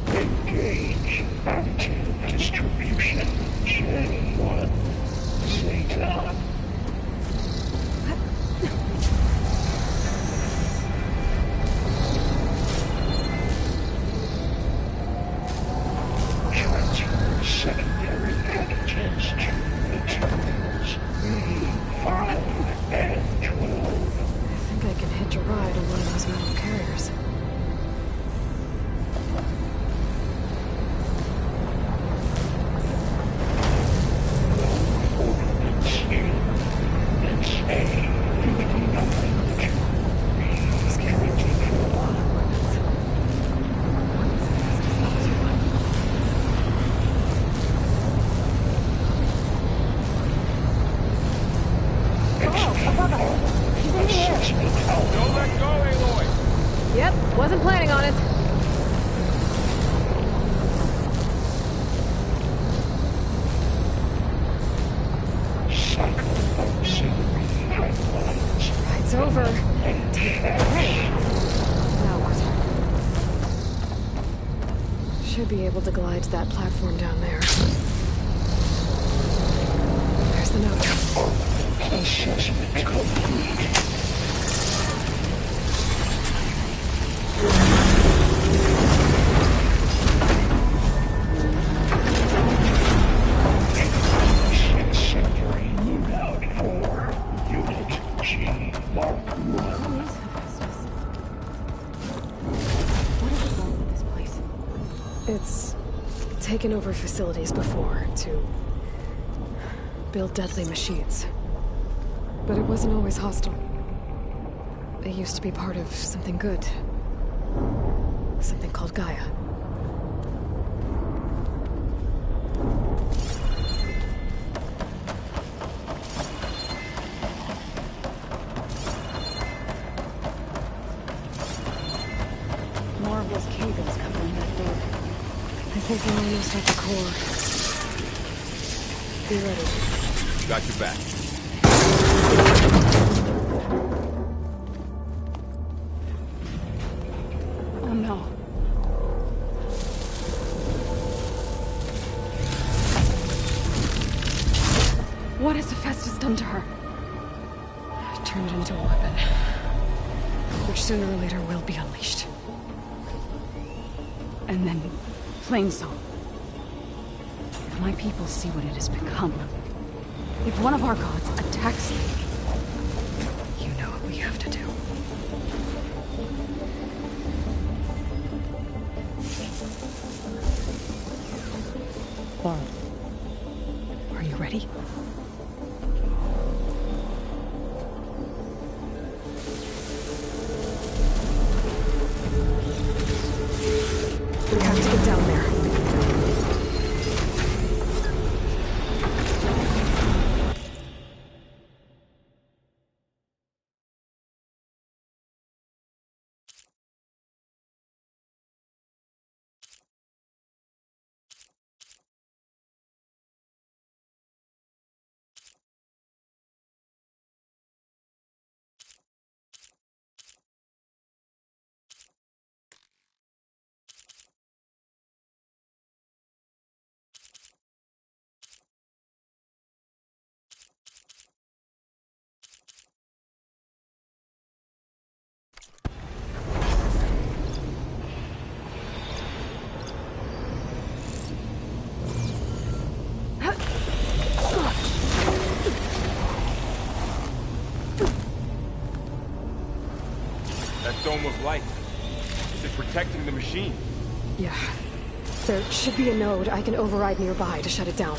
Engage active distribution. J1 Zeta. Transfer secondary packages to the terminals B5 and 12. I think I can hitch a ride on one of those metal carriers. Don't let go, Aloy! Yep, wasn't planning on it. Ride's over. Take it away. Now what? Should be able to glide to that platform down there. There's the note. Assessment complete. Incendiary loadout for Unit G Mark 1. What is wrong with this place? It's taken over facilities before to build deadly machines. But it wasn't always hostile. It used to be part of something good. Something called Gaia. More of those cables covering that door. I think we're almost at the core. Be ready. Got your back. Oh no. What has Hephaestus done to her? Turn it into a weapon. Which sooner or later will be unleashed. And then Plainsong. If my people see what it has become, if one of our gods attacks them, You know what we have to do. Barb. Are you ready? We have to get down there. That dome of light. Is it protecting the machine? Yeah. There should be a node I can override nearby to shut it down.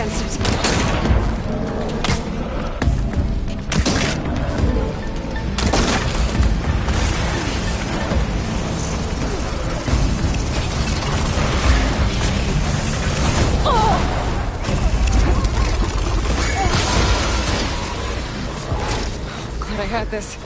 against it. Glad I had this.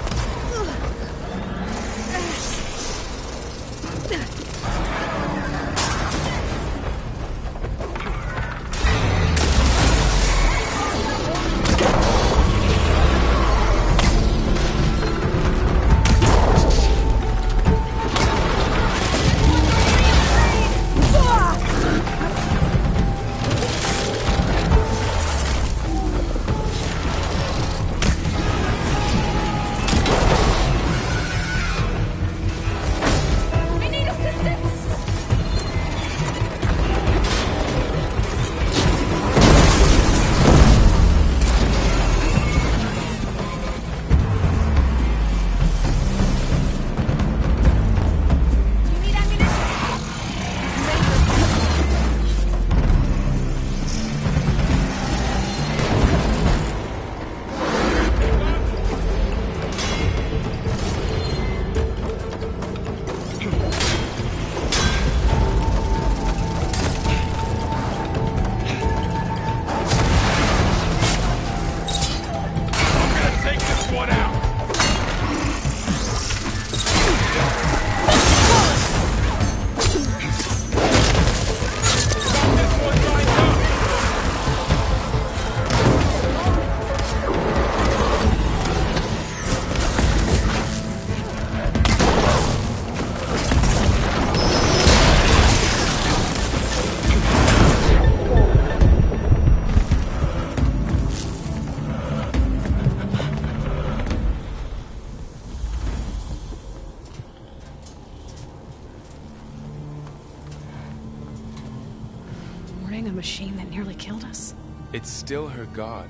A machine that nearly killed us? It's still her god.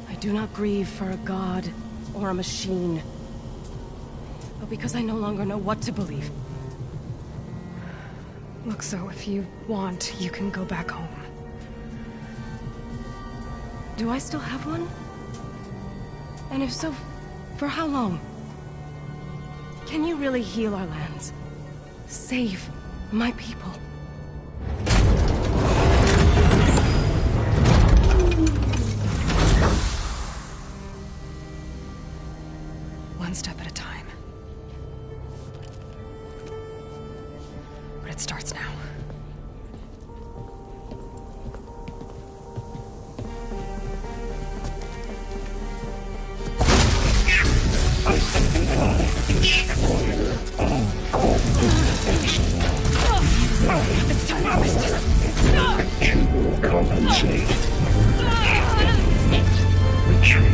I do not grieve for a god or a machine, but because I no longer know what to believe. Look, so if you want, you can go back home. Do I still have one? And if so, for how long? Can you really heal our lands? Save my people? One step at a time. But it starts now. Destroyer of It's time to miss this. You will compensate. Retreat.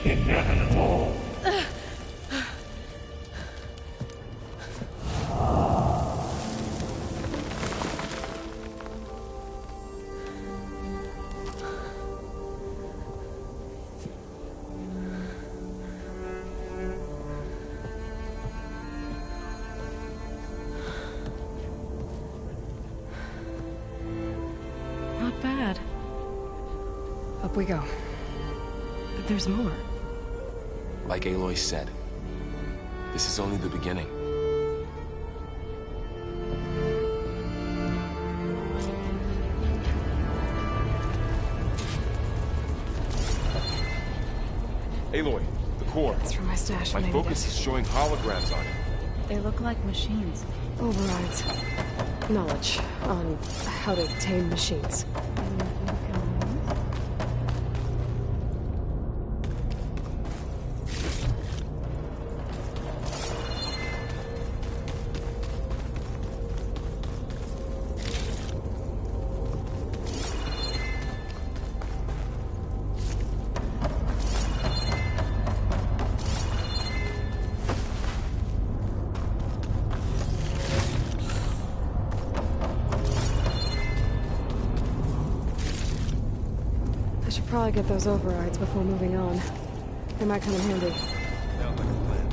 Inevitable. Not bad. Up we go. But there's more. Like Aloy said, this is only the beginning. Aloy, the core. It's from my stash. My focus is showing holograms on it. They look like machines. Overrides. Knowledge on how to tame machines. I should probably get those overrides before moving on. They might come in handy. Sounds like a plan.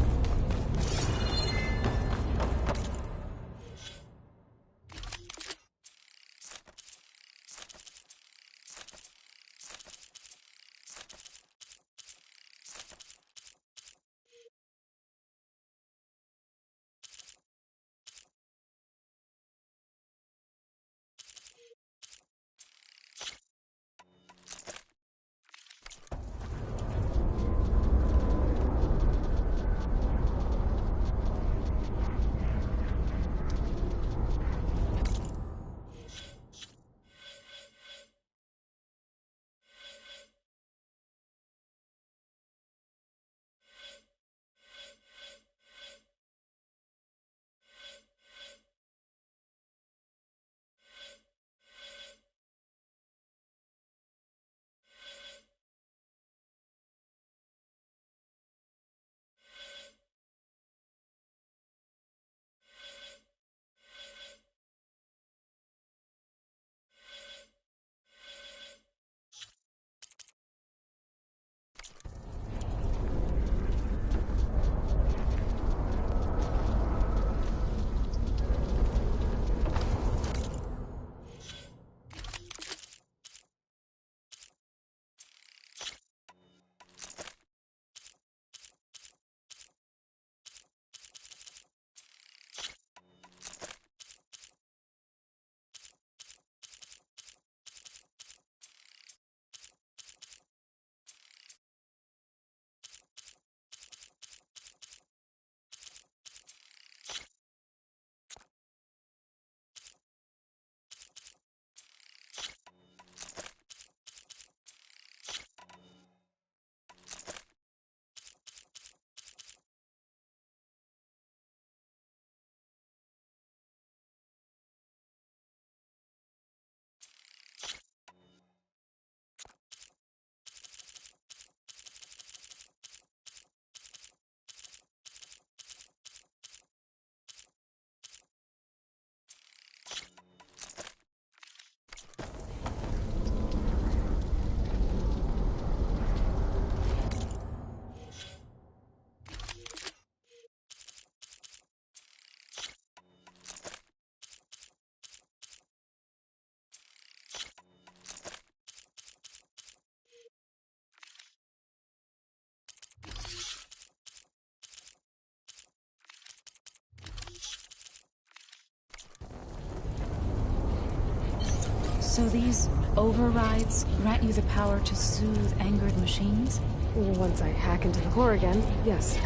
So these overrides grant you the power to soothe angered machines? Once I hack into the core again, yes.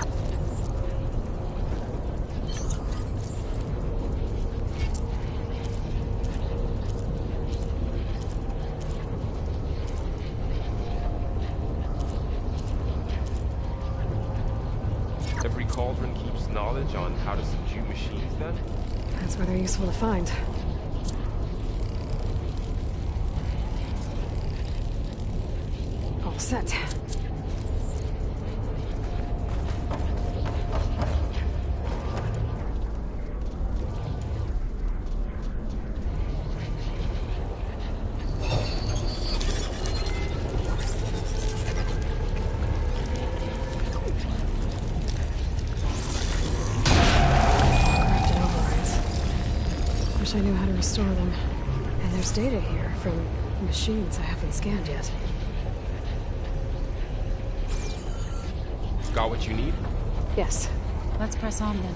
Every cauldron keeps knowledge on how to subdue machines, then? That's where they're useful to find. All set. Wish I knew how to restore them. And there's data here from machines I haven't scanned yet. Got what you need? Yes. Let's press on then.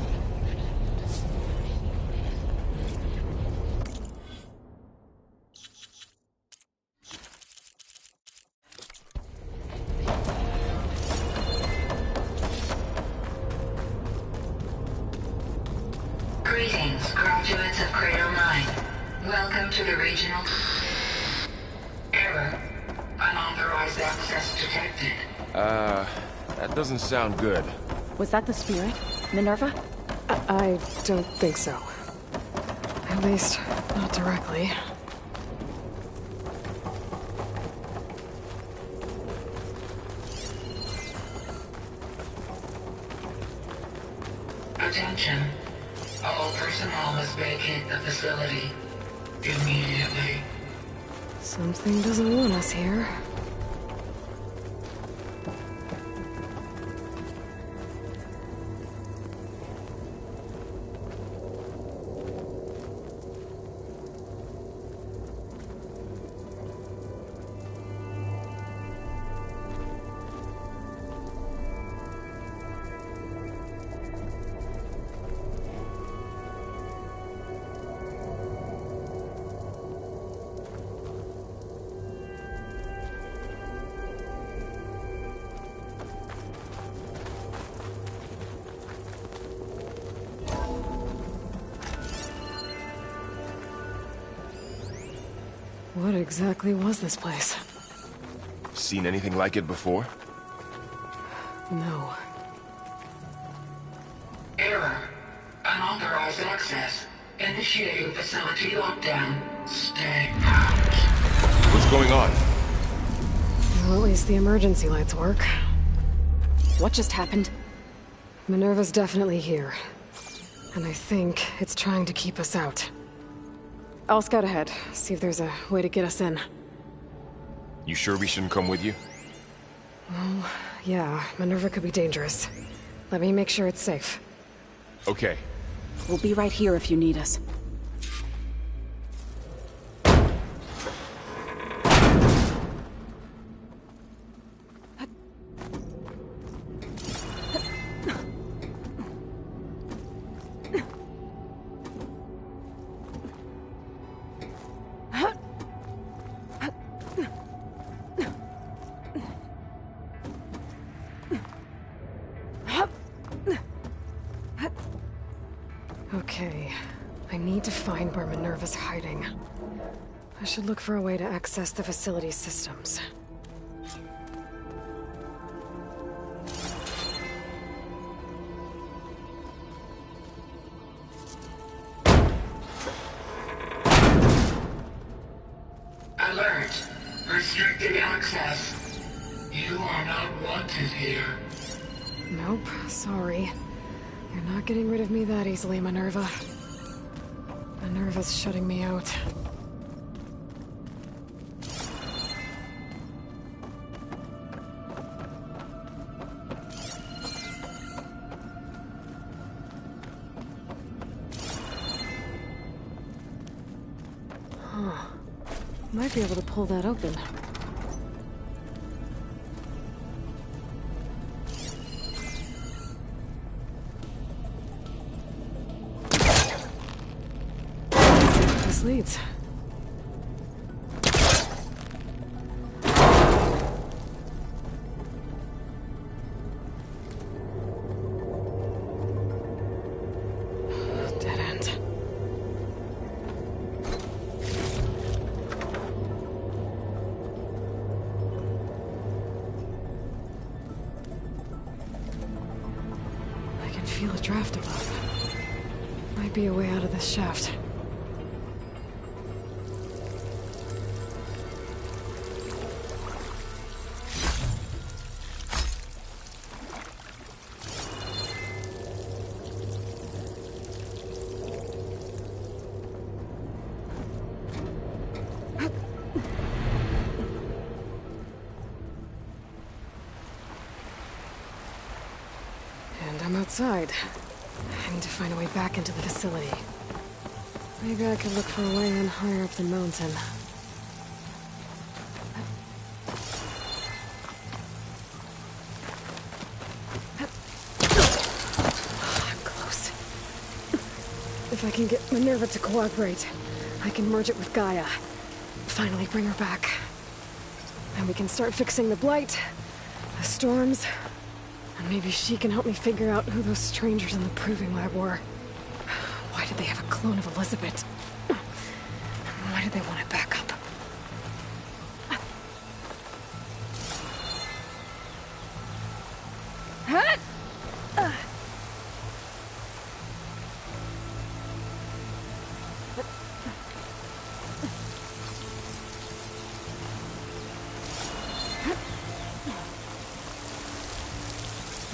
Greetings, graduates of Cradle 9. Welcome to the regional... Error. Unauthorized access detected. That doesn't sound good. Was that the spirit? Minerva? I don't think so. At least, not directly. Attention. All personnel must vacate the facility immediately. Something doesn't want us here. What exactly was this place? Seen anything like it before? No. Error. Unauthorized access. Initiating facility lockdown. Stay out. What's going on? Well, at least the emergency lights work. What just happened? Minerva's definitely here. And I think it's trying to keep us out. I'll scout ahead, see if there's a way to get us in. You sure we shouldn't come with you? Well, yeah, Minerva could be dangerous. Let me make sure it's safe. Okay. We'll be right here if you need us. Okay, I need to find where Minerva's hiding. I should look for a way to access the facility's systems. Alert. Restricted access. You are not wanted here. Nope, sorry. You're not getting rid of me that easily, Minerva. Minerva's shutting me out. Huh. Might be able to pull that open. Leads. feel a draft above. Might be a way out of this shaft. Outside. I need to find a way back into the facility. Maybe I could look for a way in higher up the mountain. I'm close. If I can get Minerva to cooperate, I can merge it with Gaia. Finally bring her back. And we can start fixing the blight, the storms. And maybe she can help me figure out who those strangers in the proving lab were. Why did they have a clone of Elizabeth? Why did they want it back up?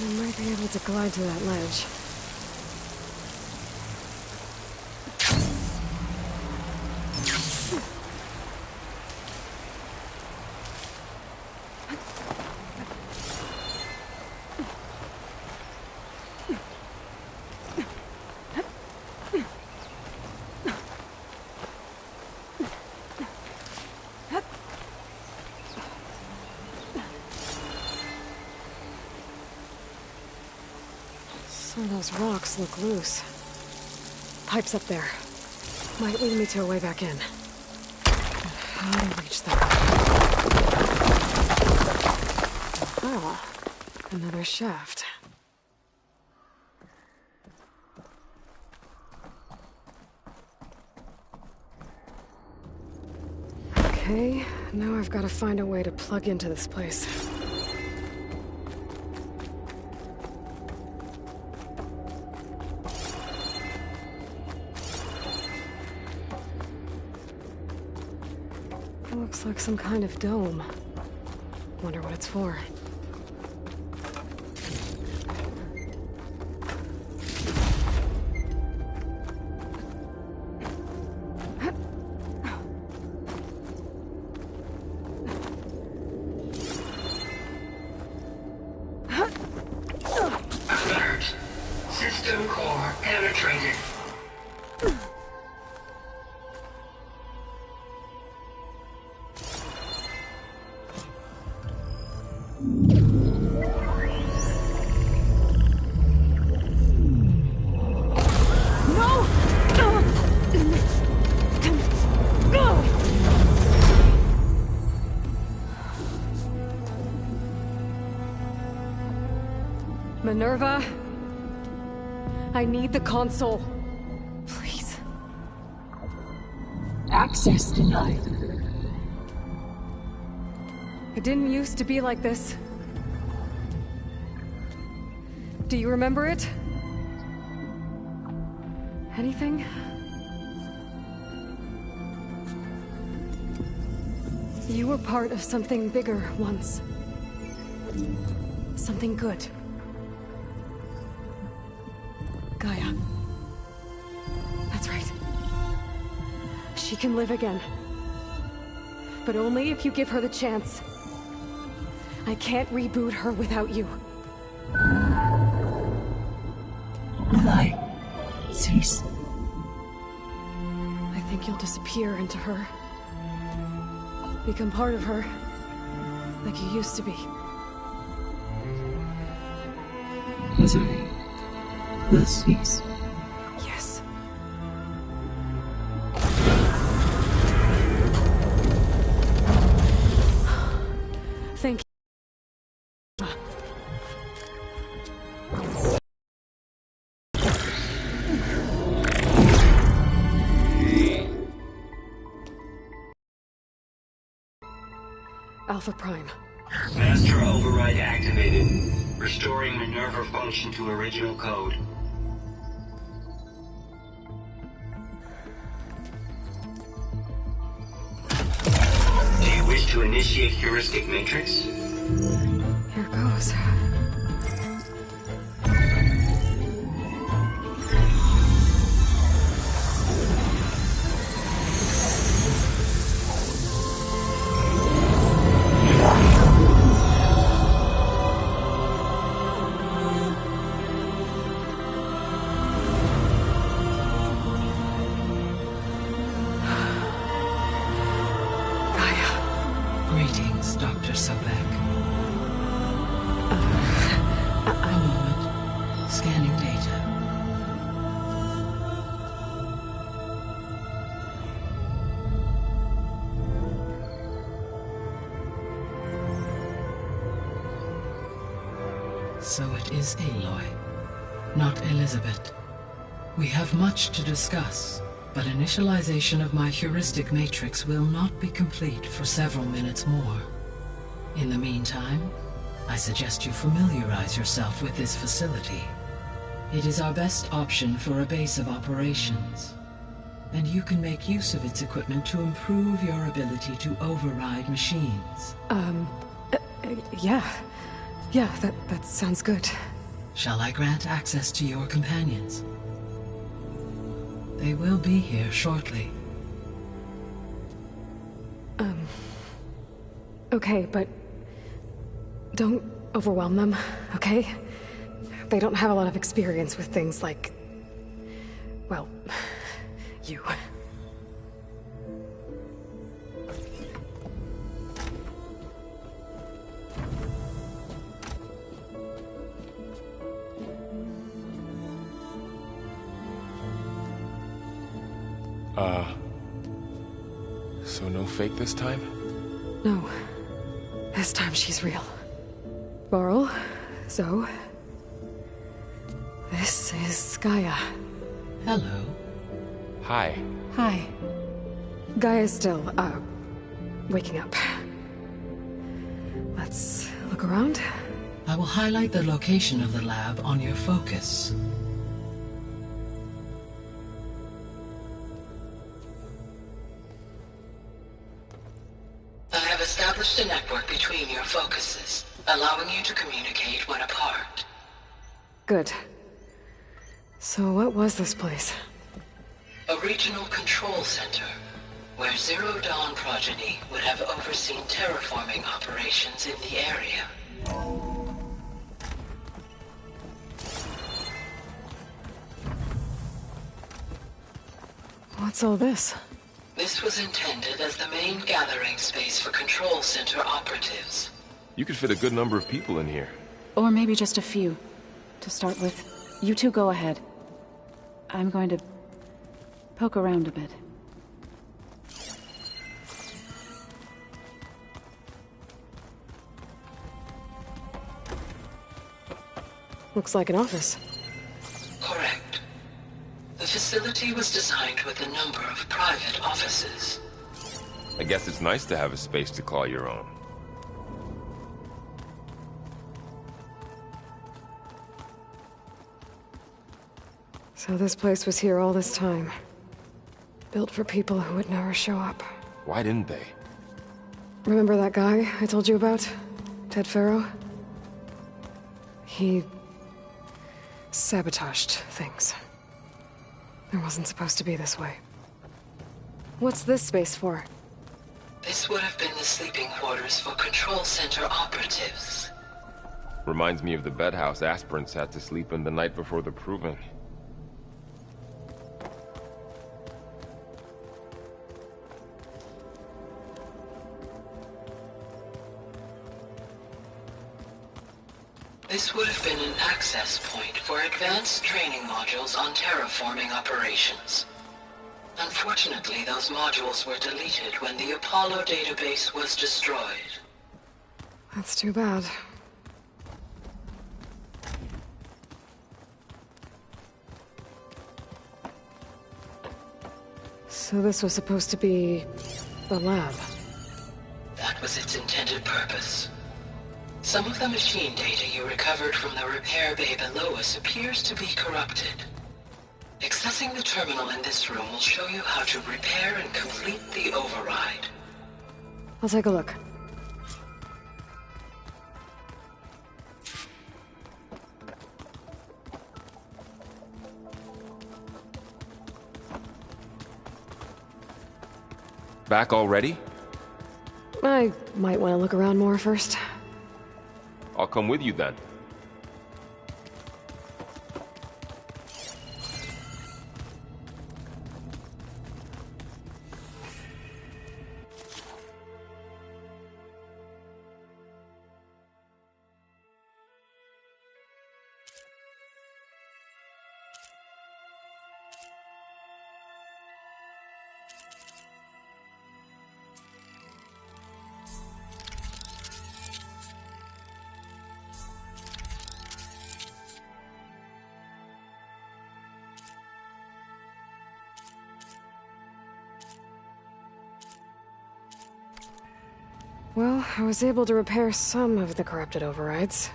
I might be able to glide to that ledge. Some of those rocks look loose. Pipes up there. Might lead me to a way back in. But how to reach them? Ah, another shaft. Okay, now I've got to find a way to plug into this place. Looks like some kind of dome. Wonder what it's for. Alert. System core penetrated. Minerva, I need the console. Please. Access denied. It didn't used to be like this. Do you remember it? Anything? You were part of something bigger once. Something good. Gaia. That's right. She can live again. But only if you give her the chance. I can't reboot her without you. Lie. Cease. I think you'll disappear into her. Become part of her. Like you used to be. Misery will cease. Yes. Thank you. Alpha Prime. Master override activated. Restoring Minerva function to original code. to initiate heuristic matrix? Here goes. Greetings, Dr. Sobek. A moment. Scanning data. So it is Aloy, not Elizabeth. We have much to discuss, but initialization of my heuristic matrix will not be complete for several minutes more. In the meantime, I suggest you familiarize yourself with this facility. It is our best option for a base of operations, and you can make use of its equipment to improve your ability to override machines. Yeah, that sounds good. Shall I grant access to your companions? They will be here shortly. Okay, but don't overwhelm them, okay? They don't have a lot of experience with things like, well, you. So no fake this time? No. This time she's real. Varl, Zoe. This is Gaia. Hello. Hi. Hi. Gaia's still, waking up. Let's look around. I will highlight the location of the lab on your focus. I have established a network between your focuses, allowing you to communicate when apart. Good. So what was this place? A regional control center, where Zero Dawn progeny would have overseen terraforming operations in the area. What's all this? This was intended as the main gathering space for control center operatives. You could fit a good number of people in here. Or maybe just a few. To start with, you two go ahead. I'm going to poke around a bit. Looks like an office. Correct. The facility was designed with a number of private offices. I guess it's nice to have a space to call your own. So this place was here all this time. Built for people who would never show up. Why didn't they? Remember that guy I told you about? Ted Farrow? He sabotaged things. It wasn't supposed to be this way. What's this space for? This would have been the sleeping quarters for control center operatives. Reminds me of the bedhouse aspirants had to sleep in the night before the proving. This would have been an access point for advanced training modules on terraforming operations. Unfortunately, those modules were deleted when the Apollo database was destroyed. That's too bad. So this was supposed to be the lab. That was its intended purpose. Some of the machine data you recovered from the repair bay below us appears to be corrupted. Accessing the terminal in this room will show you how to repair and complete the override. I'll take a look. Back already? I might want to look around more first. I'll come with you then. Well, I was able to repair some of the corrupted overrides.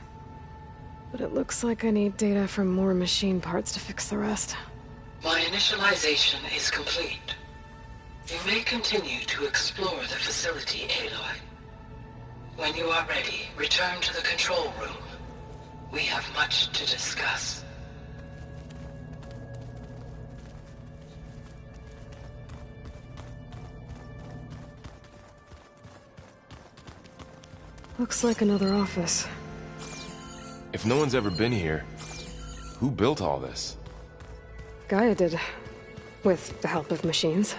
But it looks like I need data from more machine parts to fix the rest. My initialization is complete. You may continue to explore the facility, Aloy. When you are ready, return to the control room. We have much to discuss. Looks like another office. If no one's ever been here, who built all this? Gaia did. With the help of machines.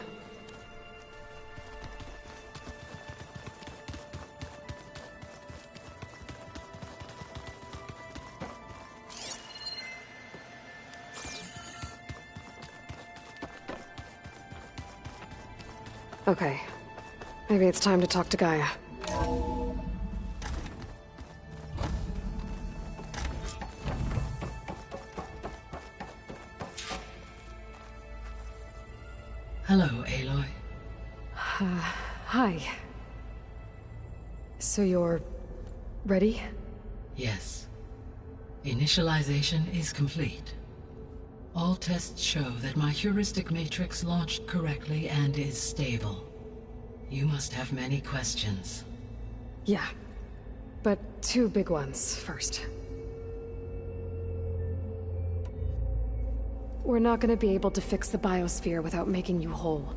Okay. Maybe it's time to talk to Gaia. Hello, Aloy. Hi. So you're... ready? Yes. Initialization is complete. All tests show that my heuristic matrix launched correctly and is stable. You must have many questions. Yeah. But two big ones first. We're not gonna be able to fix the biosphere without making you whole.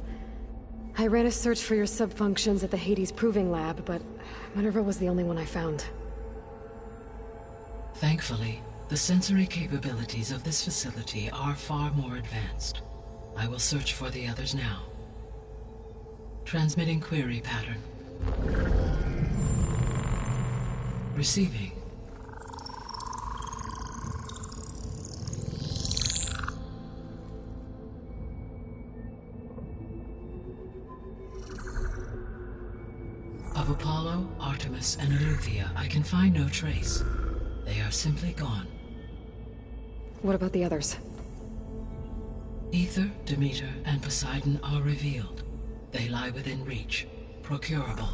I ran a search for your subfunctions at the Hades Proving Lab, but Minerva was the only one I found. Thankfully, the sensory capabilities of this facility are far more advanced. I will search for the others now. Transmitting query pattern. Receiving. Of Apollo, Artemis, and Eleuthia, I can find no trace. They are simply gone. What about the others? Ether, Demeter, and Poseidon are revealed. They lie within reach. Procurable.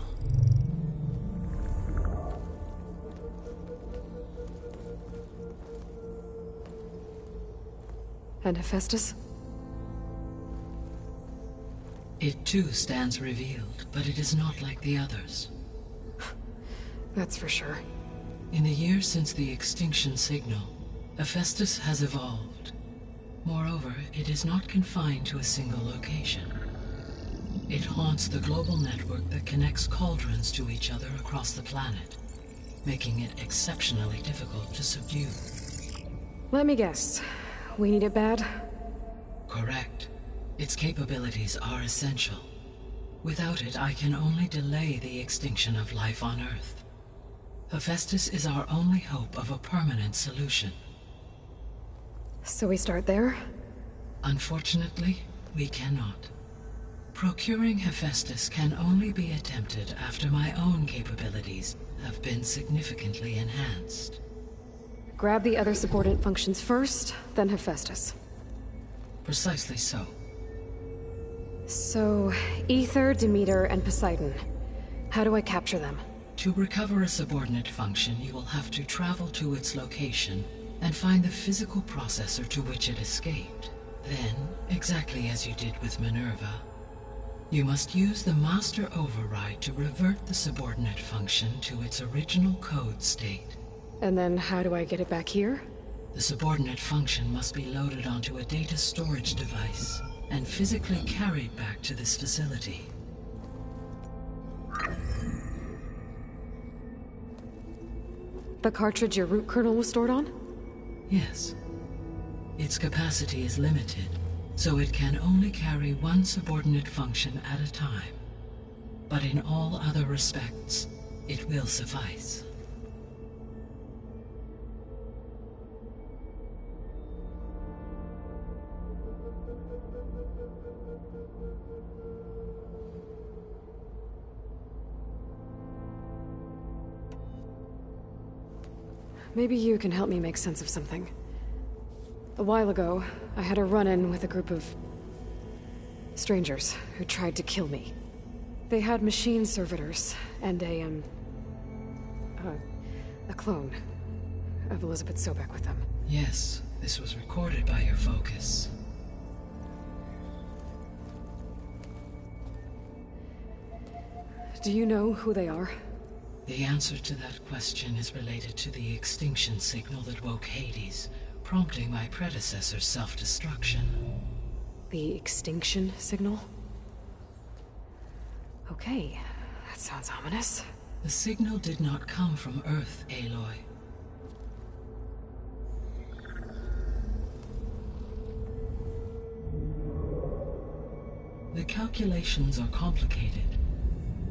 And Hephaestus? It too stands revealed, but it is not like the others. That's for sure. In the years since the extinction signal, Hephaestus has evolved. Moreover, it is not confined to a single location. It haunts the global network that connects cauldrons to each other across the planet, making it exceptionally difficult to subdue. Let me guess. We need it bad? Correct. Its capabilities are essential. Without it, I can only delay the extinction of life on Earth. Hephaestus is our only hope of a permanent solution. So we start there? Unfortunately, we cannot. Procuring Hephaestus can only be attempted after my own capabilities have been significantly enhanced. Grab the other subordinate functions first, then Hephaestus. Precisely so. So, Ether, Demeter, and Poseidon. How do I capture them? To recover a subordinate function, you will have to travel to its location and find the physical processor to which it escaped. Then, exactly as you did with Minerva, You must use the master override to revert the subordinate function to its original code state. And then how do I get it back here? The subordinate function must be loaded onto a data storage device and physically carried back to this facility. The cartridge your root kernel was stored on? Yes. Its capacity is limited, so it can only carry one subordinate function at a time. But in all other respects, it will suffice. Maybe you can help me make sense of something. A while ago, I had a run-in with a group of strangers who tried to kill me. They had machine servitors and a clone of Elizabeth Sobek with them. Yes, this was recorded by your focus. Do you know who they are? The answer to that question is related to the extinction signal that woke Hades, prompting my predecessor's self-destruction. The extinction signal? Okay, that sounds ominous. The signal did not come from Earth, Aloy. The calculations are complicated,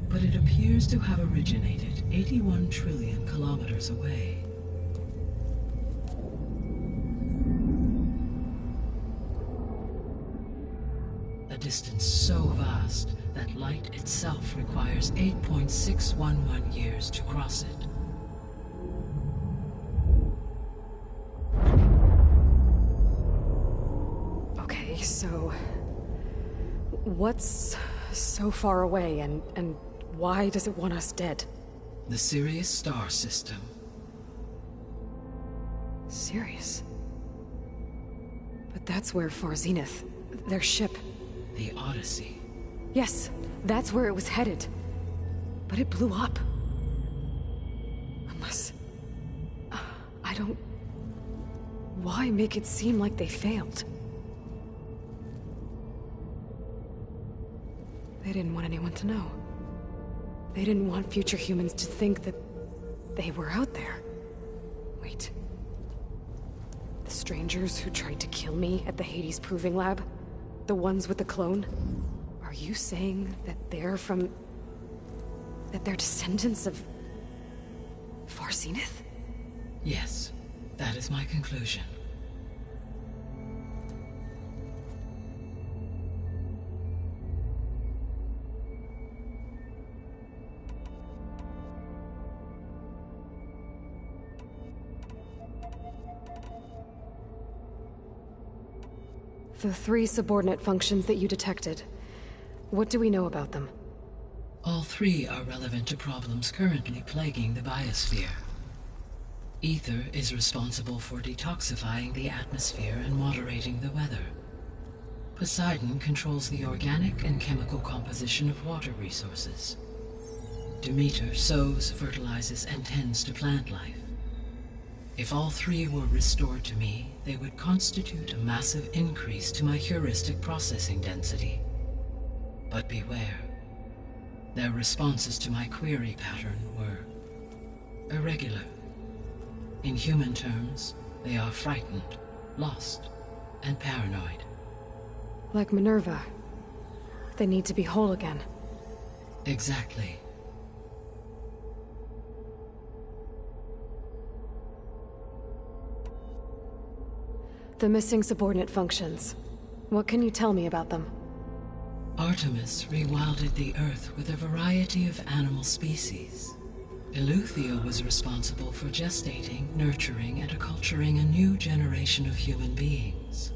but it appears to have originated 81 trillion kilometers away. A distance so vast that light itself requires 8.611 years to cross it. Okay, so what's so far away and why does it want us dead? The Sirius star system. Sirius? But that's where Far Zenith, their ship... The Odyssey. Yes, that's where it was headed. But it blew up. Unless... I don't... Why make it seem like they failed? They didn't want anyone to know. They didn't want future humans to think that they were out there. Wait. The strangers who tried to kill me at the Hades Proving Lab? The ones with the clone? Are you saying that they're from... that they're descendants of... Far Zenith? Yes, that is my conclusion. The 3 subordinate functions that you detected. What do we know about them? All 3 are relevant to problems currently plaguing the biosphere. Ether is responsible for detoxifying the atmosphere and moderating the weather. Poseidon controls the organic and chemical composition of water resources. Demeter sows, fertilizes, and tends to plant life. If all 3 were restored to me, they would constitute a massive increase to my heuristic processing density. But beware. Their responses to my query pattern were irregular. In human terms, they are frightened, lost, and paranoid. Like Minerva. They need to be whole again. Exactly. The missing subordinate functions. What can you tell me about them? Artemis rewilded the Earth with a variety of animal species. Eleuthia was responsible for gestating, nurturing, and acculturating a new generation of human beings.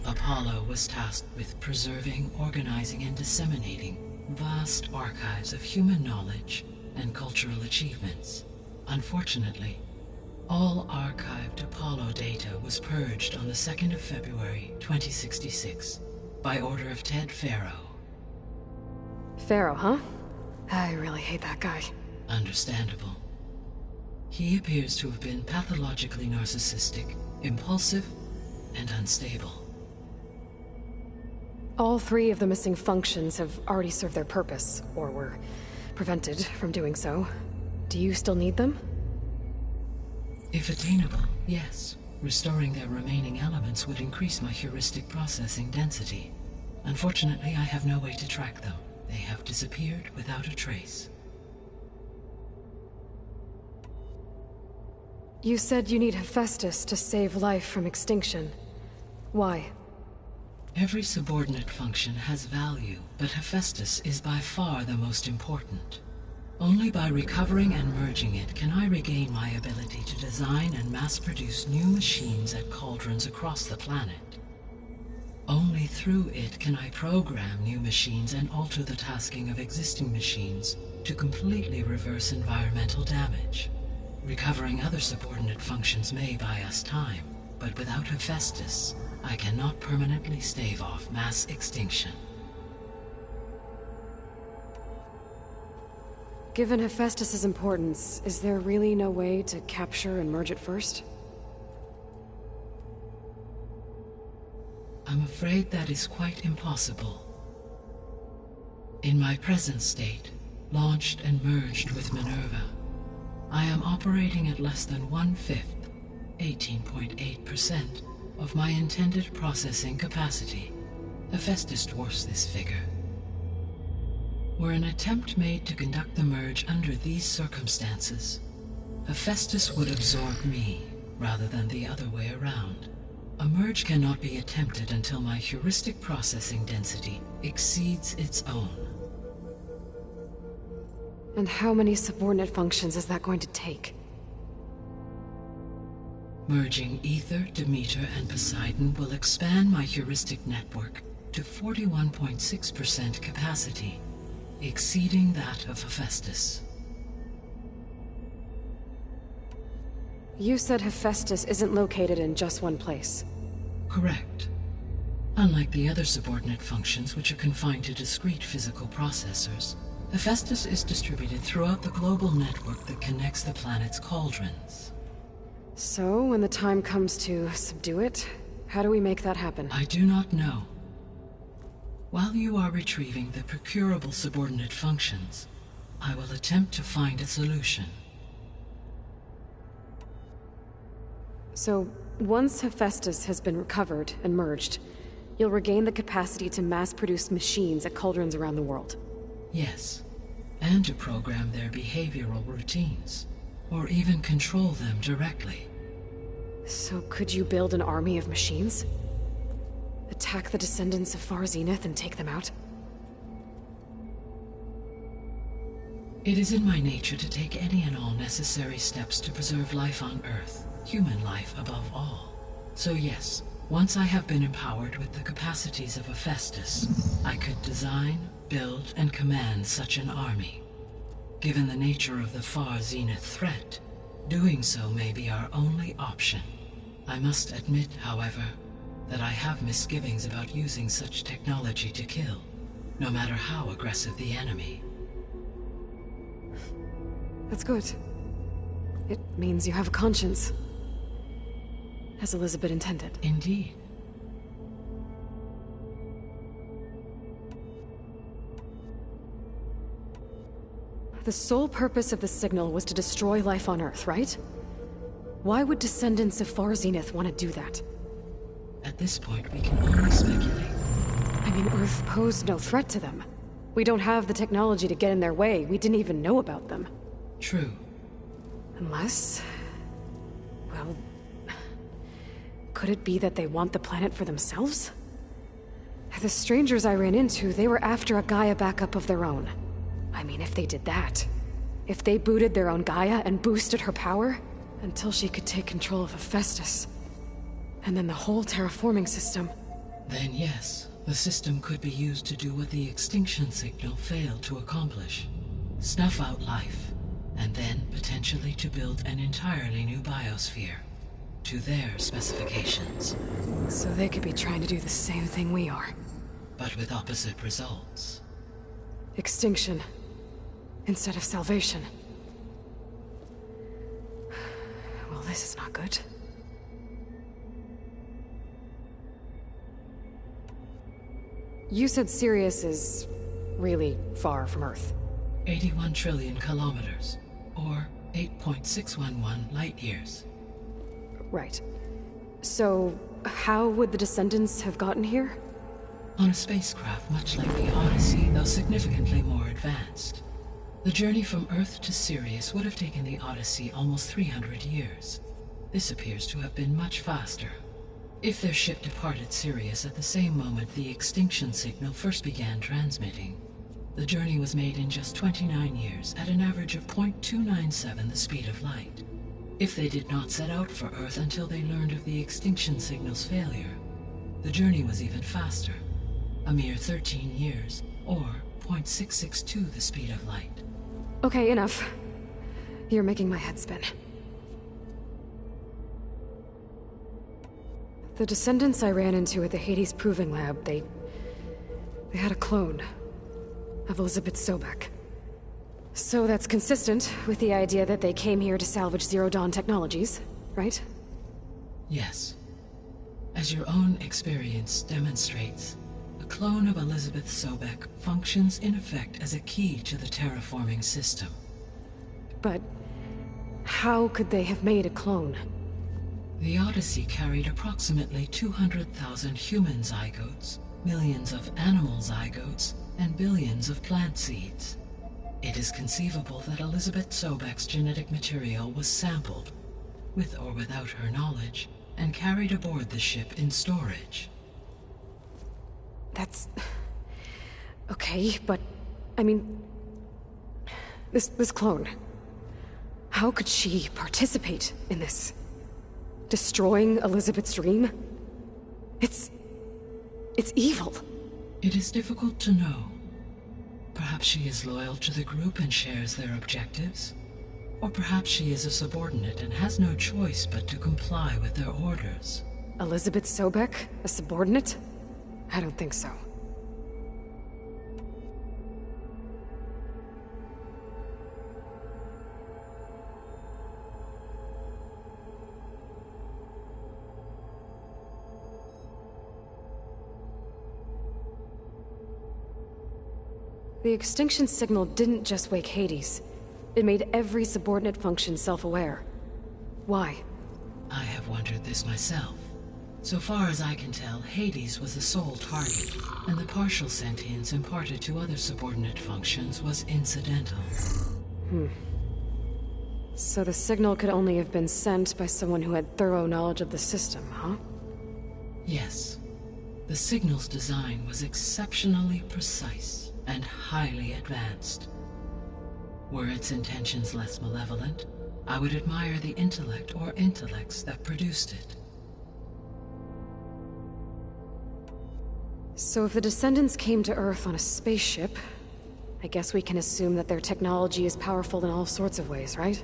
Apollo was tasked with preserving, organizing, and disseminating vast archives of human knowledge and cultural achievements. Unfortunately, all archived Apollo data was purged on the 2nd of February, 2066, by order of Ted Farrow. Pharaoh, huh? I really hate that guy. Understandable. He appears to have been pathologically narcissistic, impulsive, and unstable. All 3 of the missing functions have already served their purpose, or were prevented from doing so. Do you still need them? If attainable, yes. Restoring their remaining elements would increase my heuristic processing density. Unfortunately, I have no way to track them. They have disappeared without a trace. You said you need Hephaestus to save life from extinction. Why? Every subordinate function has value, but Hephaestus is by far the most important. Only by recovering and merging it can I regain my ability to design and mass-produce new machines at cauldrons across the planet. Only through it can I program new machines and alter the tasking of existing machines to completely reverse environmental damage. Recovering other subordinate functions may buy us time, but without Hephaestus, I cannot permanently stave off mass extinction. Given Hephaestus's importance, is there really no way to capture and merge it first? I'm afraid that is quite impossible. In my present state, launched and merged with Minerva, I am operating at less than 1/5, 18.8%, of my intended processing capacity. Hephaestus dwarfs this figure. Were an attempt made to conduct the merge under these circumstances, Hephaestus would absorb me, rather than the other way around. A merge cannot be attempted until my heuristic processing density exceeds its own. And how many subordinate functions is that going to take? Merging Ether, Demeter, and Poseidon will expand my heuristic network to 41.6% capacity, exceeding that of Hephaestus. You said Hephaestus isn't located in just one place. Correct. Unlike the other subordinate functions, which are confined to discrete physical processors, Hephaestus is distributed throughout the global network that connects the planet's cauldrons. So, when the time comes to subdue it, how do we make that happen? I do not know. While you are retrieving the procurable subordinate functions, I will attempt to find a solution. So, once Hephaestus has been recovered and merged, you'll regain the capacity to mass-produce machines at cauldrons around the world. Yes, and to program their behavioral routines, or even control them directly. So could you build an army of machines? Attack the descendants of Far Zenith and take them out? It is in my nature to take any and all necessary steps to preserve life on Earth, human life above all. So yes, once I have been empowered with the capacities of Hephaestus, I could design, build, and command such an army. Given the nature of the Far Zenith threat, doing so may be our only option. I must admit, however, that I have misgivings about using such technology to kill, no matter how aggressive the enemy. That's good. It means you have a conscience. As Elizabeth intended. Indeed. The sole purpose of the signal was to destroy life on Earth, right? Why would descendants of Far Zenith want to do that? At this point, we can only speculate. I mean, Earth posed no threat to them. We don't have the technology to get in their way. We didn't even know about them. True. Unless... well... could it be that they want the planet for themselves? The strangers I ran into, they were after a Gaia backup of their own. I mean, if they did that... if they booted their own Gaia and boosted her power... until she could take control of Hephaestus... and then the whole terraforming system... Then yes, the system could be used to do what the extinction signal failed to accomplish. Snuff out life, and then potentially to build an entirely new biosphere. To their specifications. So they could be trying to do the same thing we are. But with opposite results. Extinction instead of salvation. Well, this is not good. You said Sirius is really far from Earth. 81 trillion kilometers, or 8.611 light years. Right. So, how would the Descendants have gotten here? On a spacecraft much like the Odyssey, though significantly more advanced. The journey from Earth to Sirius would have taken the Odyssey almost 300 years. This appears to have been much faster. If their ship departed Sirius at the same moment the extinction signal first began transmitting, the journey was made in just 29 years at an average of 0.297 the speed of light. If they did not set out for Earth until they learned of the extinction signal's failure, the journey was even faster, a mere 13 years, or 0.662 the speed of light. Okay, enough. You're making my head spin. The Descendants I ran into at the Hades Proving Lab, they had a clone of Elizabeth Sobek. So that's consistent with the idea that they came here to salvage Zero Dawn technologies, right? Yes. As your own experience demonstrates, a clone of Elizabeth Sobek functions in effect as a key to the terraforming system. But how could they have made a clone? The Odyssey carried approximately 200,000 human zygotes, millions of animal zygotes, and billions of plant seeds. It is conceivable that Elizabeth Sobek's genetic material was sampled, with or without her knowledge, and carried aboard the ship in storage. That's... okay, but... I mean... This clone... How could she participate in this? Destroying Elizabeth's dream? It's evil. It is difficult to know. Perhaps she is loyal to the group and shares their objectives. Or perhaps she is a subordinate and has no choice but to comply with their orders. Elizabeth Sobek? A subordinate? I don't think so. The extinction signal didn't just wake Hades. It made every subordinate function self-aware. Why? I have wondered this myself. So far as I can tell, Hades was the sole target, and the partial sentience imparted to other subordinate functions was incidental. So the signal could only have been sent by someone who had thorough knowledge of the system, huh? Yes. The signal's design was exceptionally precise and highly advanced. Were its intentions less malevolent, I would admire the intellect or intellects that produced it. So if the Descendants came to Earth on a spaceship, I guess we can assume that their technology is powerful in all sorts of ways, right?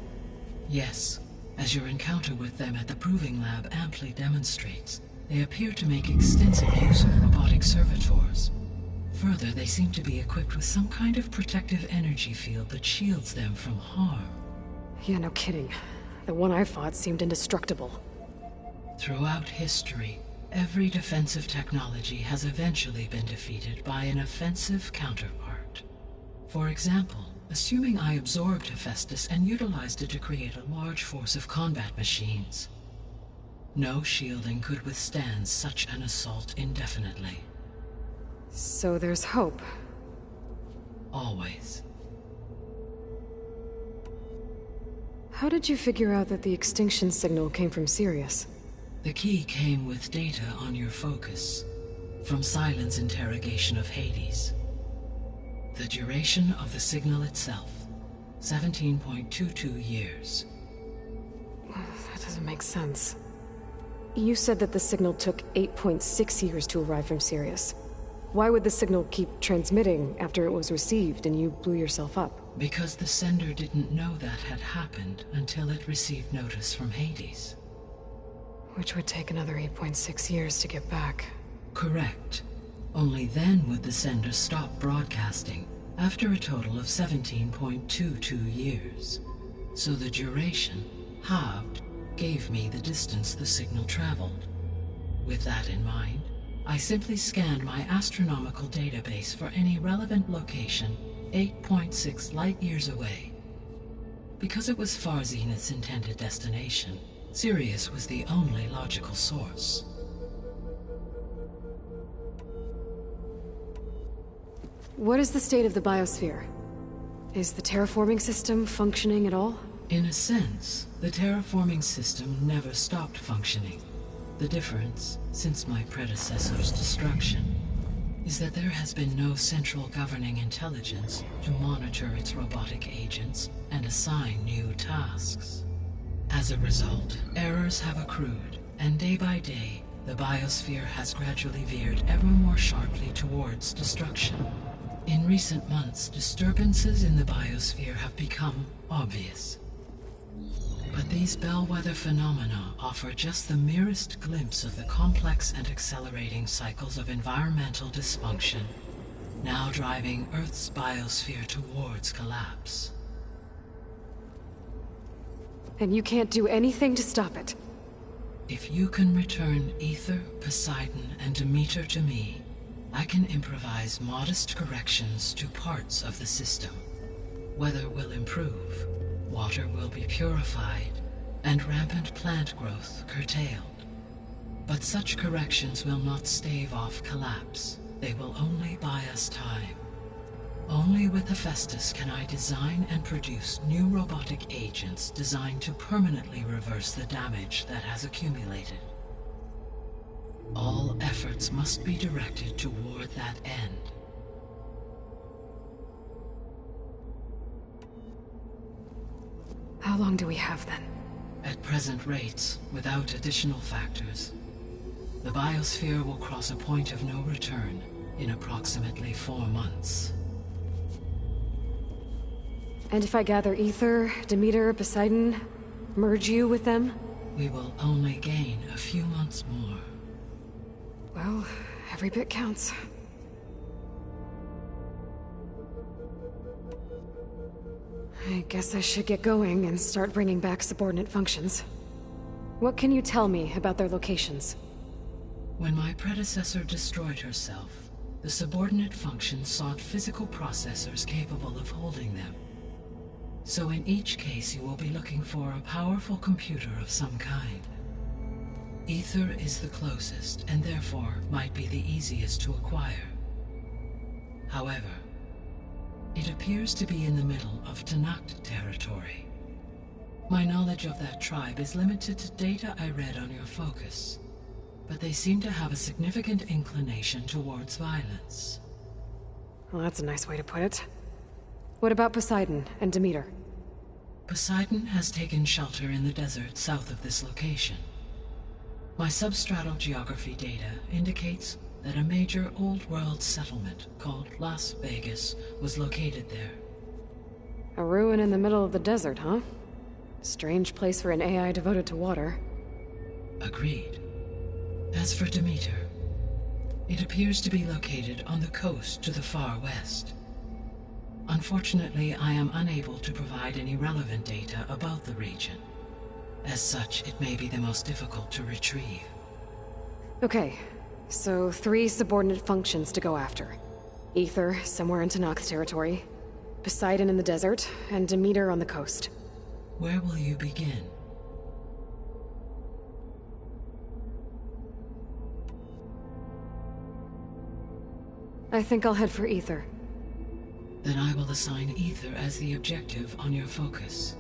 Yes. As your encounter with them at the Proving Lab amply demonstrates, they appear to make extensive use of robotic servitors. Further, they seem to be equipped with some kind of protective energy field that shields them from harm. Yeah, no kidding. The one I fought seemed indestructible. Throughout history, every defensive technology has eventually been defeated by an offensive counterpart. For example, assuming I absorbed Hephaestus and utilized it to create a large force of combat machines. No shielding could withstand such an assault indefinitely. So there's hope. Always. How did you figure out that the extinction signal came from Sirius? The key came with data on your focus, from Silent's interrogation of Hades. The duration of the signal itself, 17.22 years. That doesn't make sense. You said that the signal took 8.6 years to arrive from Sirius. Why would the signal keep transmitting after it was received and you blew yourself up? Because the sender didn't know that had happened until it received notice from Hades. Which would take another 8.6 years to get back. Correct. Only then would the sender stop broadcasting, after a total of 17.22 years. So the duration, halved, gave me the distance the signal traveled. With that in mind, I simply scanned my astronomical database for any relevant location 8.6 light-years away. Because it was Far Zenith's intended destination, Sirius was the only logical source. What is the state of the biosphere? Is the terraforming system functioning at all? In a sense, the terraforming system never stopped functioning. The difference, since my predecessor's destruction, is that there has been no central governing intelligence to monitor its robotic agents and assign new tasks. As a result, errors have accrued, and day by day, the biosphere has gradually veered ever more sharply towards destruction. In recent months, disturbances in the biosphere have become obvious. But these bellwether phenomena offer just the merest glimpse of the complex and accelerating cycles of environmental dysfunction, now driving Earth's biosphere towards collapse. And you can't do anything to stop it? If you can return Ether, Poseidon, and Demeter to me, I can improvise modest corrections to parts of the system. Weather will improve, water will be purified, and rampant plant growth curtailed. But such corrections will not stave off collapse. They will only buy us time. Only with Hephaestus can I design and produce new robotic agents designed to permanently reverse the damage that has accumulated. All efforts must be directed toward that end. How long do we have then? At present rates, without additional factors, the biosphere will cross a point of no return in approximately 4 months. And if I gather Ether, Demeter, Poseidon, merge you with them? We will only gain a few months more. Well, every bit counts. I guess I should get going and start bringing back subordinate functions. What can you tell me about their locations? When my predecessor destroyed herself, the subordinate functions sought physical processors capable of holding them. So in each case you will be looking for a powerful computer of some kind. Ether is the closest, and therefore might be the easiest to acquire. However, it appears to be in the middle of Tanact territory. My knowledge of that tribe is limited to data I read on your focus, but they seem to have a significant inclination towards violence. Well, that's a nice way to put it. What about Poseidon and Demeter? Poseidon has taken shelter in the desert south of this location. My substratal geography data indicates that a major old-world settlement called Las Vegas was located there. A ruin in the middle of the desert, huh? Strange place for an AI devoted to water. Agreed. As for Demeter, it appears to be located on the coast to the far west. Unfortunately, I am unable to provide any relevant data about the region. As such, it may be the most difficult to retrieve. Okay, so 3 subordinate functions to go after. Ether, somewhere in Tanact territory. Poseidon in the desert, and Demeter on the coast. Where will you begin? I think I'll head for Ether. Then I will assign Ether as the objective on your focus.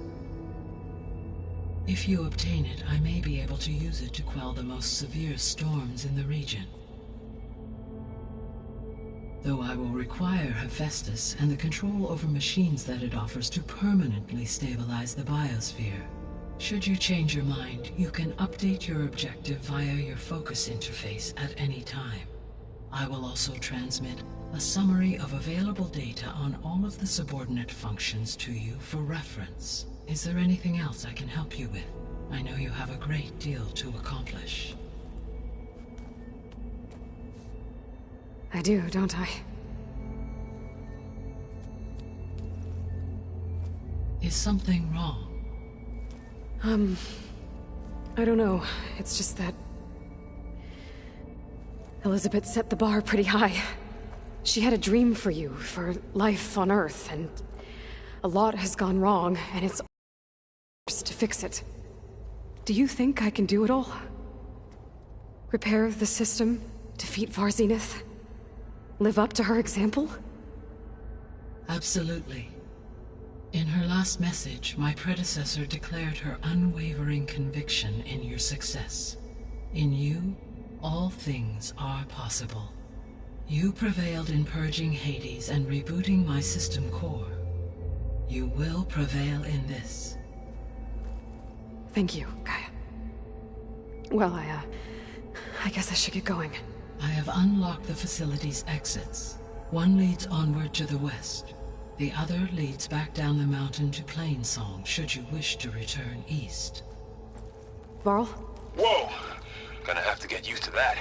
If you obtain it, I may be able to use it to quell the most severe storms in the region. Though I will require Hephaestus and the control over machines that it offers to permanently stabilize the biosphere. Should you change your mind, you can update your objective via your focus interface at any time. I will also transmit a summary of available data on all of the subordinate functions to you for reference. Is there anything else I can help you with? I know you have a great deal to accomplish. I do, don't I? Is something wrong? I don't know. It's just that Elizabeth set the bar pretty high. She had a dream for you, for life on Earth, and a lot has gone wrong, and it's ours to fix it. Do you think I can do it all? Repair the system, defeat Varzenith, live up to her example? Absolutely. In her last message, my predecessor declared her unwavering conviction in your success. In you, all things are possible. You prevailed in purging Hades and rebooting my system core. You will prevail in this. Thank you, Gaia. Well, I guess I should get going. I have unlocked the facility's exits. One leads onward to the west. The other leads back down the mountain to Plainsong, should you wish to return east. Varl? Whoa! Gonna have to get used to that.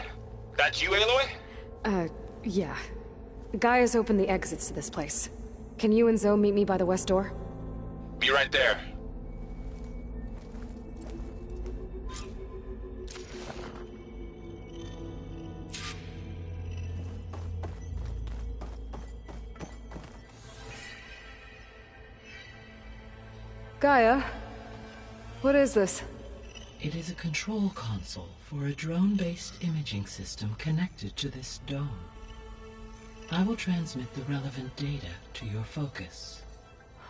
That's you, Aloy? Yeah. Gaia's opened the exits to this place. Can you and Zoe meet me by the west door? Be right there. Gaia? What is this? It is a control console for a drone-based imaging system connected to this dome. I will transmit the relevant data to your focus.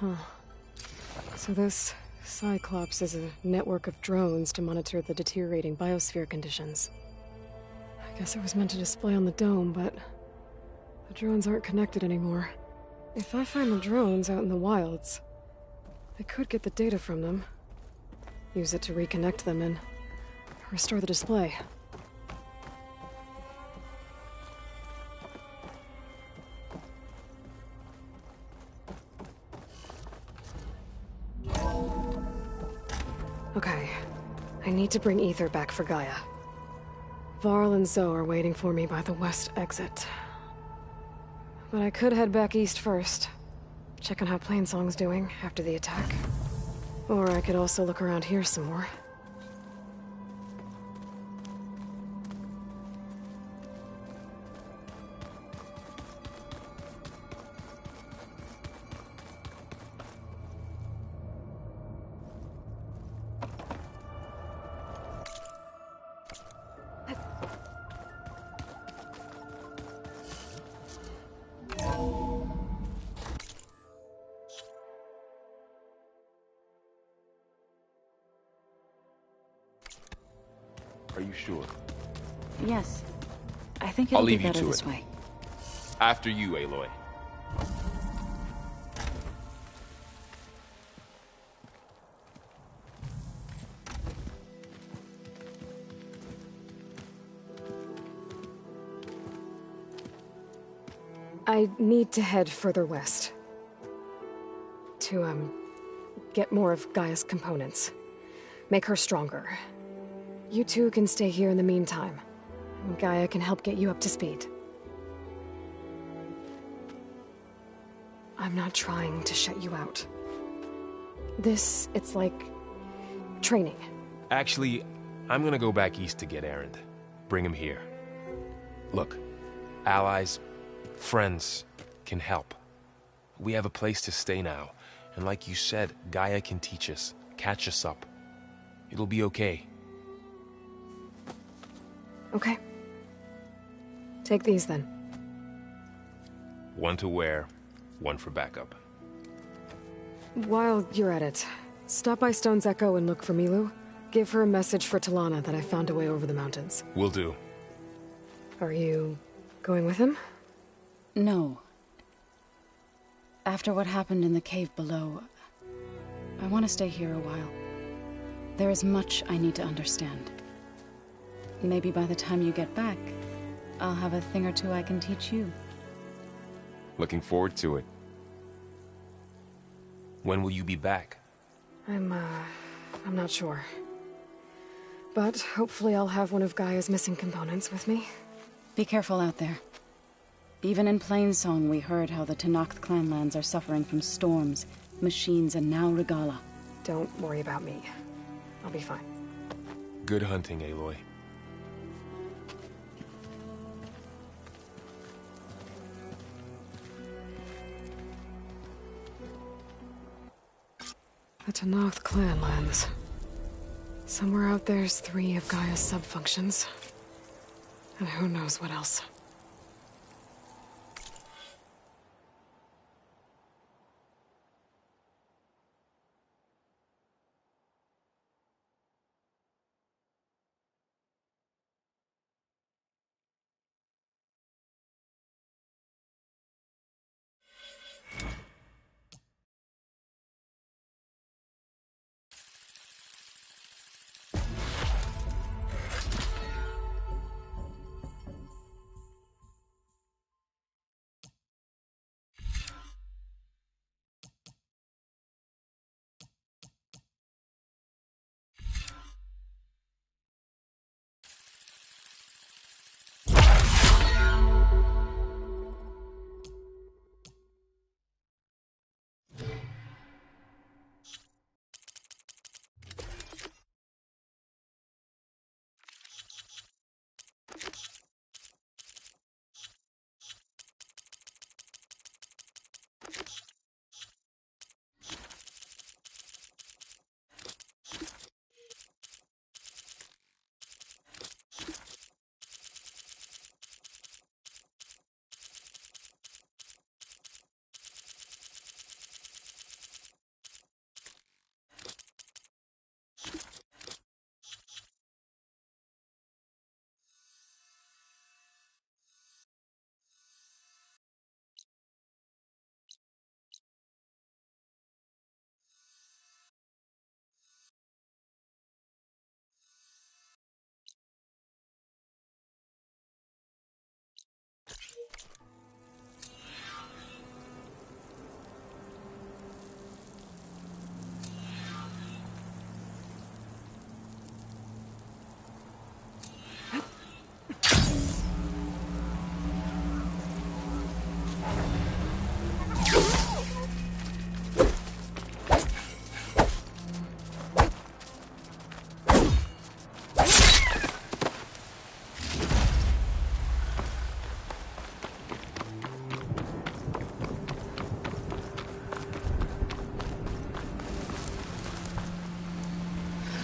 Huh. So this Cyclops is a network of drones to monitor the deteriorating biosphere conditions. I guess it was meant to display on the dome, but the drones aren't connected anymore. If I find the drones out in the wilds, I could get the data from them, use it to reconnect them, and restore the display. Okay, I need to bring Ether back for Gaia. Varl and Zoe are waiting for me by the west exit. But I could head back east first. Check on how Plainsong's doing after the attack. Or I could also look around here some more. Are you sure? Yes. I think I'll it'll be leave you better to this it. way. After you, Aloy. I need to head further west. To, get more of Gaia's components. Make her stronger. You two can stay here in the meantime. Gaia can help get you up to speed. I'm not trying to shut you out. It's like training. Actually, I'm gonna go back east to get Erend. Bring him here. Look, allies, friends can help. We have a place to stay now, and like you said, Gaia can teach us, catch us up. It'll be okay. Okay. Take these then. One to wear, one for backup. While you're at it, stop by Stone's Echo and look for Milu. Give her a message for Talana that I found a way over the mountains. Will do. Are you going with him? No. After what happened in the cave below, I want to stay here a while. There is much I need to understand. Maybe by the time you get back, I'll have a thing or two I can teach you. Looking forward to it. When will you be back? I'm not sure. But hopefully I'll have one of Gaia's missing components with me. Be careful out there. Even in Plainsong, we heard how the Tenakth clanlands are suffering from storms, machines, and now Regala. Don't worry about me. I'll be fine. Good hunting, Aloy. The Tennoth clan lands. Somewhere out there's 3 of Gaia's sub-functions. And who knows what else.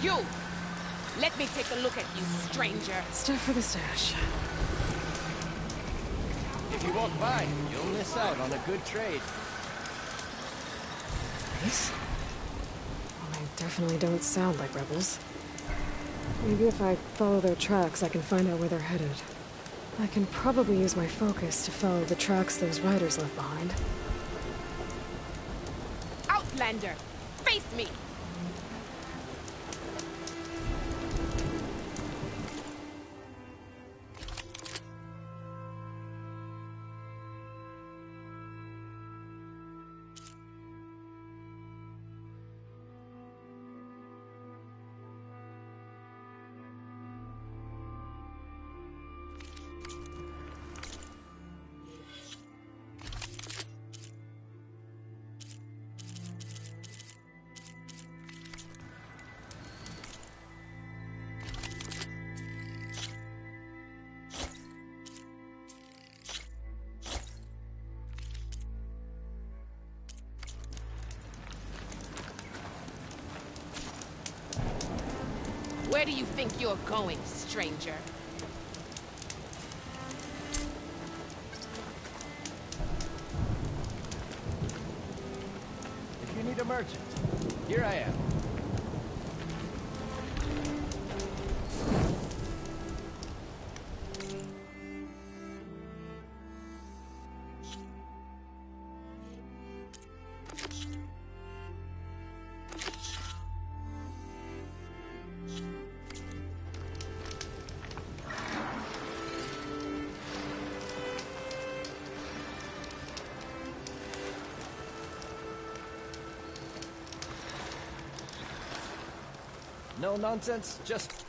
You! Let me take a look at you, stranger. Stuff for the stash. If you walk by, you'll miss out on a good trade. Nice. Well, they definitely don't sound like rebels. Maybe if I follow their tracks, I can find out where they're headed. I can probably use my focus to follow the tracks those riders left behind. Outlander! Face me! Where do you think you're going, stranger? If you need a merchant, here I am. No nonsense, just...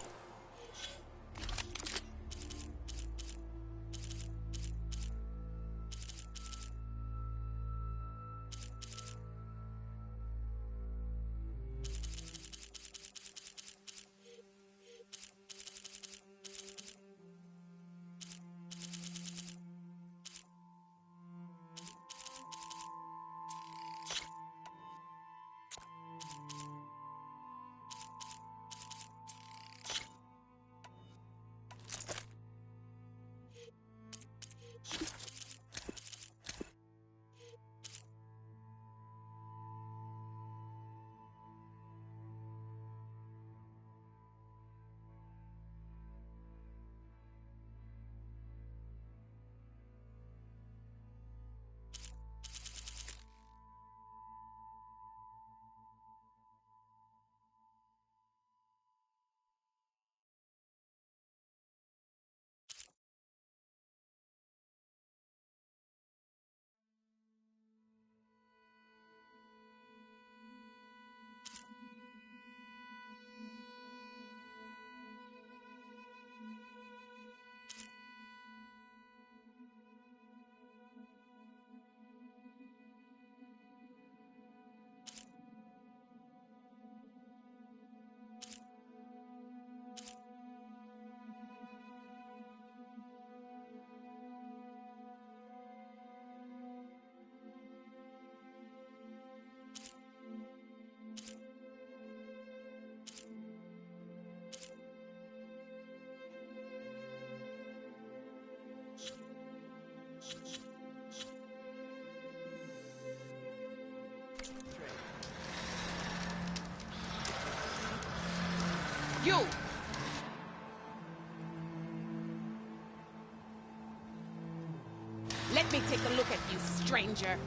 You! Let me take a look at you, stranger.